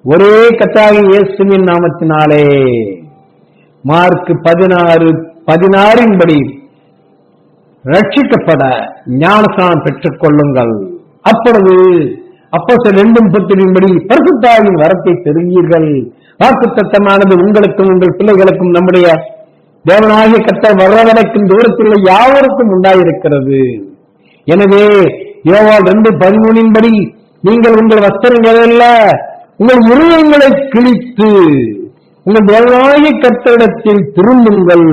ஒரே கர்த்தராகிய இயேசுவின் நாமத்தினாலே மார்க் 16:16 படி ரட்சிக்கப்பட ஞானஸ்நானம் பெற்றுக் கொள்ளுங்கள். அப்பொழுது அப்போஸ்தலர் 2:30 பரிசுத்த ஆவியின் வரத்தை பெறுவீர்கள். வாக்குத்தத்தமானது உங்களுக்கும் உங்கள் பிள்ளைகளுக்கும் நம்முடைய தேவனாகிய கர்த்தர் வர்றவரைக்கும் தூரத்தில் யாவருக்கும் உண்டாயிருக்கிறது. எனவே யோவான் 2:13 படி நீங்கள் உங்கள் வஸ்திரங்கள் அல்ல, உங்கள் இருதயங்களை கிழித்து உங்கள் தேவனாகிய கர்த்தரிடத்தில் திரும்புங்கள்.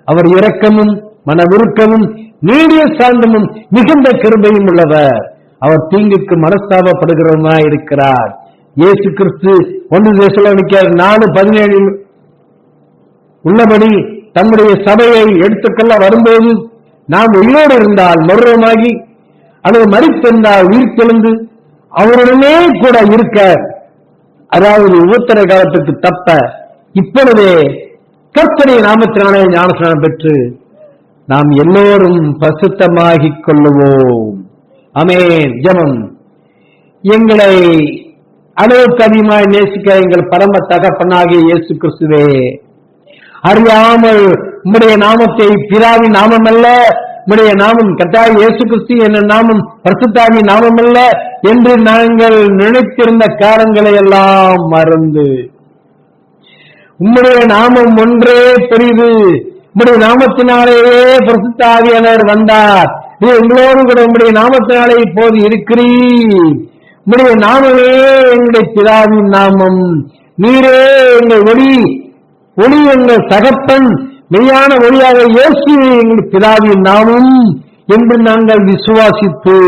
அவர் இரக்கமும் மனவிருக்கமும் நீடிய சாந்தமும் மிகுந்த கிருபையும் உள்ளவர். அவர் தீங்குக்கு மனஸ்தாபப்படுகிறவராய் இருக்கிறார். இயேசு கிறிஸ்து 1 தெசலோனிக்கேயர் 4:17 உள்ளபடி தம்முடைய சபையை எடுத்துக்கொள்ள வரும்போது நாம் உயிரோடு இருந்தால் மறுரூபமாகி அல்லது மரித்திருந்தால் உயிர்த்தெழுந்து அவருடனே கூட இருக்க, அதாவது உபத்திர காலத்துக்கு தப்ப இப்பொழுதே கர்த்தருடைய நாமத்தினாலே ஞானஸ்நானம் பெற்று நாம் எல்லோரும் பரிசுத்தமாகிக் கொள்ளுவோம். ஆமென். ஜெபம். எங்களை அளவுக்கு அதிகமாய் நேசிக்க எங்கள் பரம தகப்பனாகிய இயேசு கிறிஸ்துவே, அறியாமல் உம்முடைய நாமத்தை பிதாவின் நாமம் அல்ல, உம்முடைய நாமம் கர்த்தராகிய இயேசு கிறிஸ்து என்ற நாமம் பரிசுத்தாவின் நாமம் அல்ல என்று நாங்கள் நினைத்திருந்த காரணங்களை எல்லாம் மறந்து உம்முடைய நாமம் ஒன்றே பெரிது, உம்முடைய நாமத்தினாலேயே பரிசுத்த ஆவியானவர் வந்தார், நீ எங்களோடு கூட உம்முடைய நாமத்தினாலே இப்போது இருக்கிறீர், உம்முடைய நாமமே எங்களுடைய பிதாவின் நாமம், நீரே எங்கள் ஒளி, ஒளி எங்கள் தகப்பன், மெய்யான ஒளியாக இயேசு எங்கள் பிதாவின் நாமம் என்று நாங்கள் விசுவாசித்து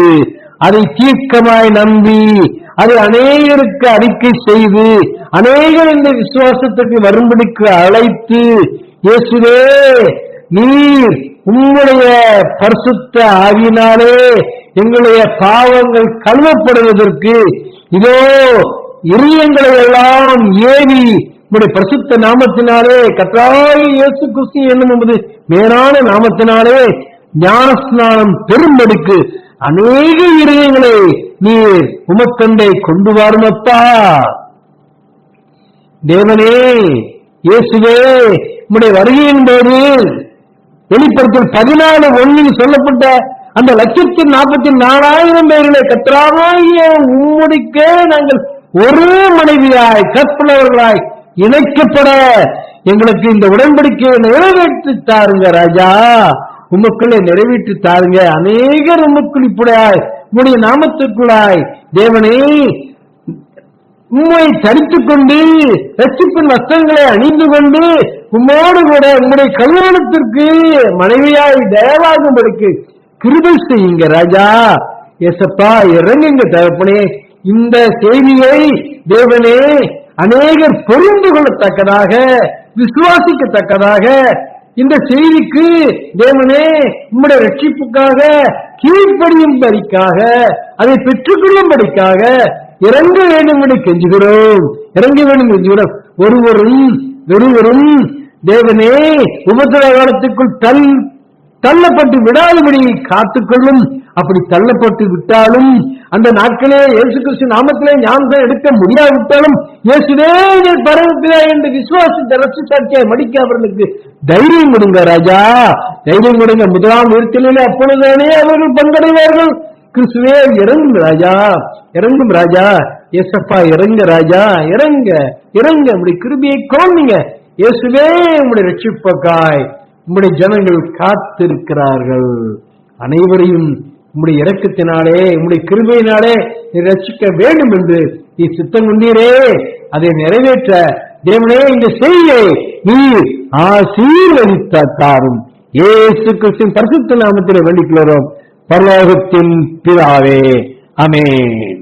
அதை தீர்க்கமாய் நம்பி அதை அநேகருக்கு அறிக்கை செய்து அநேகர் இந்த விசுவாசத்துக்கு வரும்படிக்கு அழைத்து, இயேசுவே நீர் உம்முடைய பரிசுத்த ஆவியினாலே எங்களுடைய பாவங்கள் கழுவப்படுவதற்கு இதோ இருதயங்களை எல்லாம் ஏவி உம்முடைய பரிசுத்த நாமத்தினாலே கர்த்தராகிய இயேசு கிறிஸ்து என்னும் நமது மேலான நாமத்தினாலே ஞானஸ்நானம் பெறும்படிக்கு அநேக இருதயங்களை நீர் உமக்கண்டை கொண்டு வாருமப்பா. தேவனே, இயேசுவே, உம்முடைய வருகையின் போது வெளிப்படுத்தல் 14:1 சொல்லப்பட்ட அந்த 1,44,000 பேர்களை கர்த்தராகிய உம்முடைக்கே நாங்கள் ஒரு மனைவியாய் கற்புள்ளவர்களாய் இணைக்கப்பட எங்களுக்கு இந்த உடன்படிக்கையை நிறைவேற்றி தாருங்க ராஜா, உமக்குள்ளே நிறைவேற்றி தாருங்க. அநேகர் உமக்குள் இப்படியாய் உம்முடைய நாமத்துக்குள்ளாய் தேவனே உம்மை தரித்துக் கொண்டு ரட்சிப்பின் வஸ்திரங்களை அணிந்து கொண்டு உம்மோடு கூட உம்முடைய கல்யாணத்திற்கு மனைவியாய் தயவாகும்படிக்கு கிருபை செய்யுங்க ராஜா. ஏசப்பா, இறங்குங்க தகப்பனே. இந்த செய்தியை தேவனே அநேகர் புரிந்து கொள்ளத்தக்கதாக, விசுவாசிக்கத்தக்கதாக, இந்த செய்திக்கு தேவனே உம்முடைய ரட்சிப்புக்காக கீழ்ப்படியும்படிக்காக, அதை பெற்றுக்கொள்ளும்படிக்காக இறங்க வேண்டும் என்று கெஞ்சுகிறோம், இறங்க வேண்டும் கெஞ்சுகிறோம். ஒருவரும் தேவனே உபத்திர காலத்துக்குள் தள்ளப்பட்டு விடாதபடி காத்துக்கொள்ளும். அப்படி தள்ளப்பட்டு விட்டாலும் அந்த நாட்களே இயேசு கிறிஸ்து நாமத்திலே ஞானம் எடுக்க முடியாவிட்டாலும் இயேசுவே பரமபிதா என்று விசுவாசத்தை ரட்சித்தாக்கிய மடிக்க அவர்களுக்கு தைரியம் கொடுங்க ராஜா, தைரியம் கொடுங்க. முதலாம் உயிர்த்தெழுதலிலே அப்பொழுதுதானே அவர்கள் பங்கடைவார்கள். கிறிஸ்துவே இறங்கும் ராஜா, இறங்கும் ராஜா. ஏசப்பா இறங்க ராஜா, இறங்க இறங்க. உம்முடைய கிருபையை காண்பீங்க இயேசுவே. உம்முடைய ரட்சிப்புக்காய் உம்முடைய ஜனங்கள் காத்திருக்கிறார்கள். அனைவரையும் உம்முடைய இரக்கத்தினாலே உம்முடைய கிருபையினாலே நீ ரட்சிக்க வேண்டும் என்று நீ சித்தம் கொண்டீரே, அதை நிறைவேற்ற தேவனே இந்த செய்தியை நீர் ஆசீர்வதித்தாரும் இயேசு கிறிஸ்துவின் பரிசுத்த நாமத்திலே வேண்டிக் கொள்கிறோம் பரலோகத்தின் பிதாவே. ஆமென்.